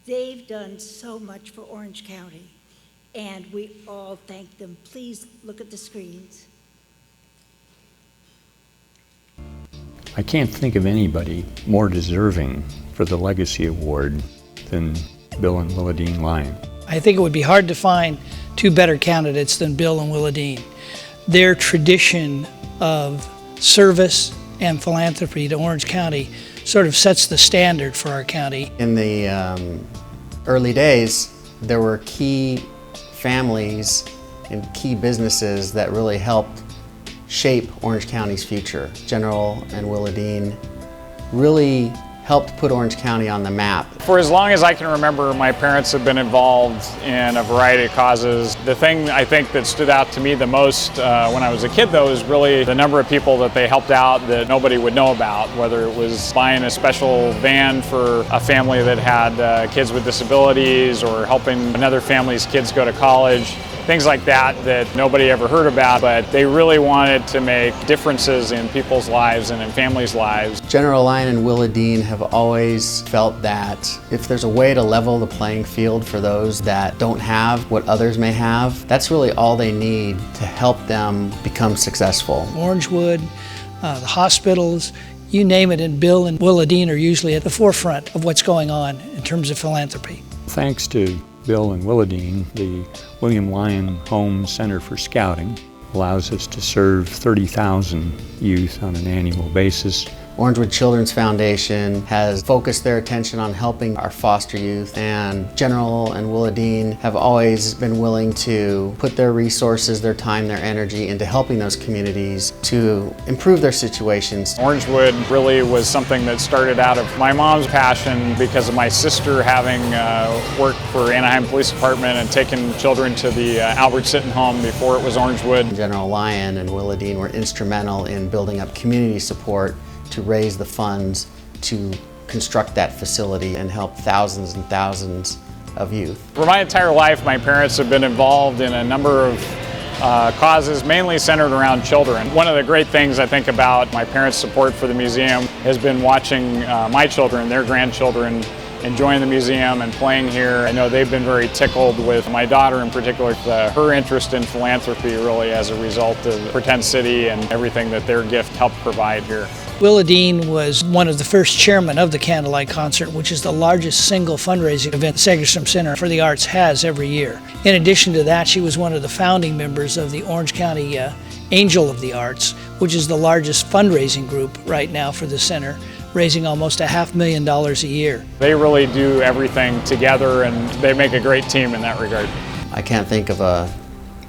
They've done so much for Orange County, and we all thank them. Please look at the screens. I can't think of anybody more deserving for the Legacy Award than Bill and Willadine Lyon. I think it would be hard to find two better candidates than Bill and Willadine. Their tradition of service and philanthropy to Orange County sort of sets the standard for our county. In the early days, there were key families and key businesses that really helped shape Orange County's future. General and Willadine really helped put Orange County on the map. For as long as I can remember, my parents have been involved in a variety of causes. The thing I think that stood out to me the most when I was a kid, though, is really the number of people that they helped out that nobody would know about, whether it was buying a special van for a family that had kids with disabilities, or helping another family's kids go to college. Things like that that nobody ever heard about, but they really wanted to make differences in people's lives and in families' lives. General Lyon and Willadine have always felt that if there's a way to level the playing field for those that don't have what others may have, that's really all they need to help them become successful. Orangewood, the hospitals, you name it, and Bill and Willadine are usually at the forefront of what's going on in terms of philanthropy. Thanks to Bill and Willadine, the William Lyon Home Center for Scouting allows us to serve 30,000 youth on an annual basis. Orangewood Children's Foundation has focused their attention on helping our foster youth, and General and Willadine have always been willing to put their resources, their time, their energy into helping those communities to improve their situations. Orangewood really was something that started out of my mom's passion because of my sister having worked for Anaheim Police Department and taken children to the Albert Sitton home before it was Orangewood. General Lyon and Willadine were instrumental in building up community support to raise the funds to construct that facility and help thousands and thousands of youth. For my entire life, my parents have been involved in a number of causes, mainly centered around children. One of the great things I think about my parents' support for the museum has been watching my children, their grandchildren, enjoying the museum and playing here. I know they've been very tickled with my daughter in particular, her interest in philanthropy really as a result of Pretend City and everything that their gift helped provide here. Willadine was one of the first chairmen of the Candlelight Concert, which is the largest single fundraising event Segerstrom Center for the Arts has every year. In addition to that, she was one of the founding members of the Orange County Angel of the Arts, which is the largest fundraising group right now for the center, raising almost $500,000 a year. They really do everything together, and they make a great team in that regard. I can't think of a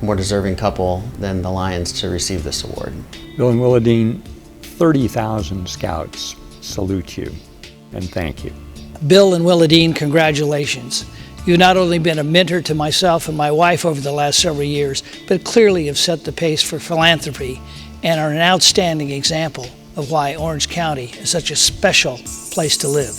more deserving couple than the Lions to receive this award. Bill and Willadine, 30,000 Scouts salute you and thank you. Bill and Willadine, congratulations. You've not only been a mentor to myself and my wife over the last several years, but clearly have set the pace for philanthropy and are an outstanding example of why Orange County is such a special place to live.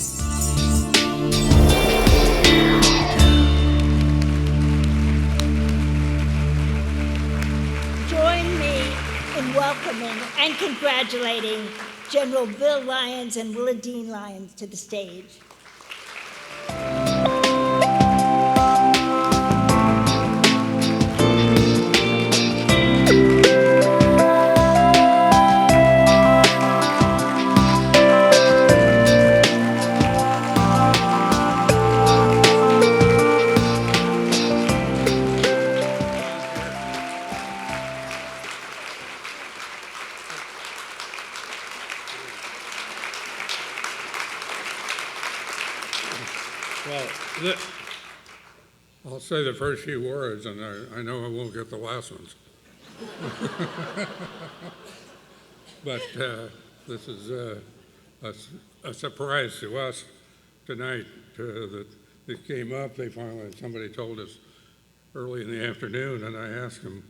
Join me in welcoming and congratulating General Bill Lyons and Willadine Lyons to the stage. Well, I'll say the first few words, and I know I won't get the last ones. But this is a surprise to us tonight that came up. Somebody told us early in the afternoon, and I asked him,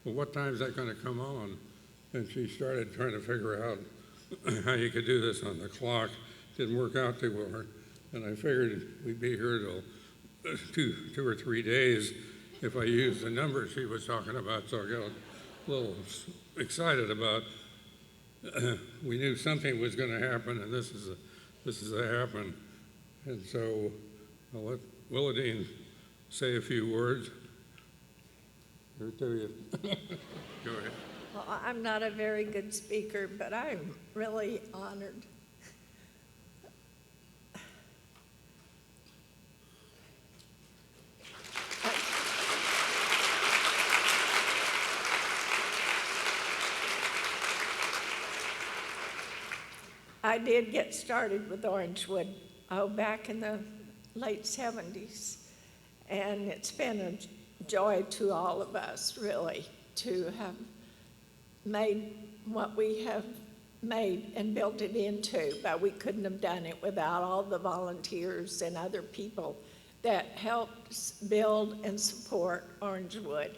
well, what time is that going to come on? And she started trying to figure out how you could do this on the clock. Didn't work out too well. And I figured we'd be here till two or 3 days if I used the number she was talking about. So I got a little excited about. We knew something was going to happen, and this is a happen. And so I'll let Willadine say a few words. Or do you? Go ahead. Well, I'm not a very good speaker, but I'm really honored. I did get started with Orangewood, back in the late 70s, and it's been a joy to all of us, really, to have made what we have made and built it into, but we couldn't have done it without all the volunteers and other people that helped build and support Orangewood,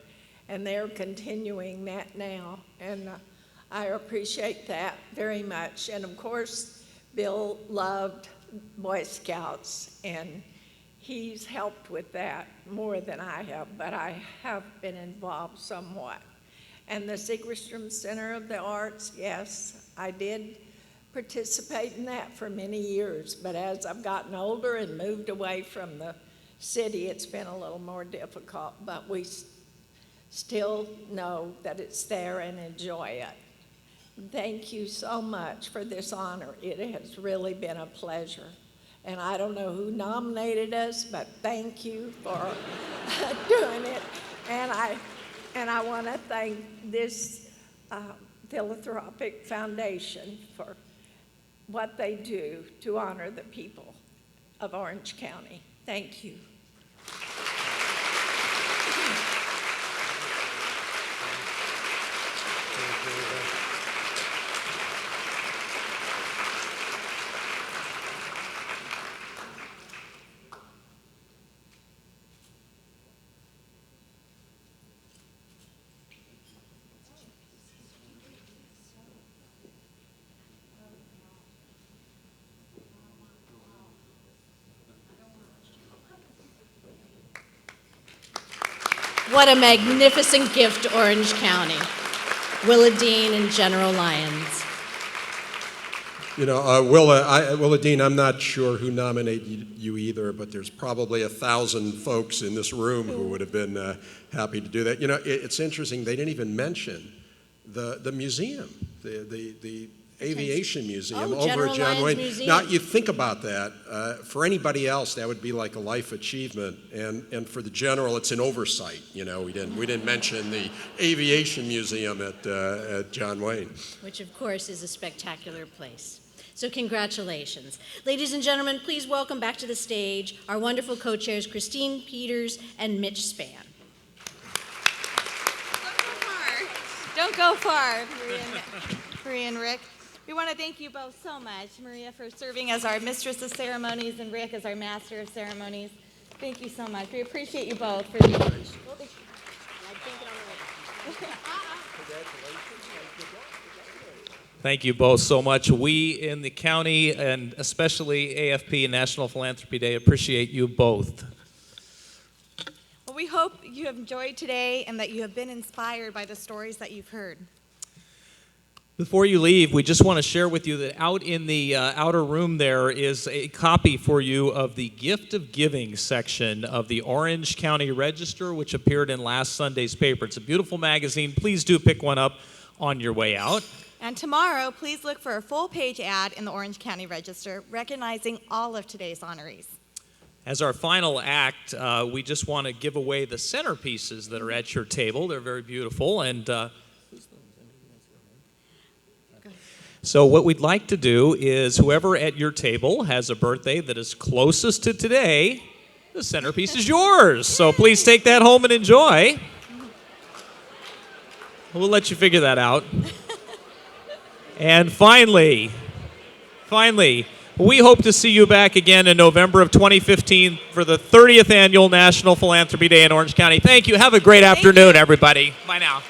and they're continuing that now, and I appreciate that very much. And of course, Bill loved Boy Scouts, and he's helped with that more than I have, but I have been involved somewhat. And the Segerstrom Center of the Arts, yes, I did participate in that for many years, but as I've gotten older and moved away from the city, it's been a little more difficult, but we still know that it's there and enjoy it. Thank you so much for this honor. It has really been a pleasure. And I don't know who nominated us, but thank you for doing it. And I want to thank this philanthropic foundation for what they do to honor the people of Orange County. Thank you. What a magnificent gift to Orange County. Willadine and General Lyons. You know, Willadine, I'm not sure who nominated you either, but there's probably 1,000 folks in this room who would have been happy to do that. You know, it's interesting, they didn't even mention the museum, the Aviation Museum over at John Wayne. Museum. Now, you think about that. For anybody else, that would be like a life achievement, and for the General, it's an oversight. You know, we didn't mention the Aviation Museum at John Wayne, Which, of course, is a spectacular place. So congratulations. Ladies and gentlemen, please welcome back to the stage our wonderful co-chairs, Christine Peters and Mitch Spann. Don't go far, Maria and Rick. We want to thank you both so much, Maria, for serving as our Mistress of Ceremonies and Rick as our Master of Ceremonies. Thank you so much. We appreciate you both for being Thank you both so much. We in the county, and especially AFP and National Philanthropy Day, appreciate you both. Well, we hope you have enjoyed today and that you have been inspired by the stories that you've heard. Before you leave, we just want to share with you that out in the outer room there is a copy for you of the Gift of Giving section of the Orange County Register, which appeared in last Sunday's paper. It's a beautiful magazine. Please do pick one up on your way out. And tomorrow, please look for a full-page ad in the Orange County Register recognizing all of today's honorees. As our final act, we just want to give away the centerpieces that are at your table. They're very beautiful, and so what we'd like to do is whoever at your table has a birthday that is closest to today, the centerpiece is yours. So please take that home and enjoy. We'll let you figure that out. And finally, We hope to see you back again in November of 2015 for the 30th Annual National Philanthropy Day in Orange County. Thank you. Have a great afternoon, everybody. Bye now.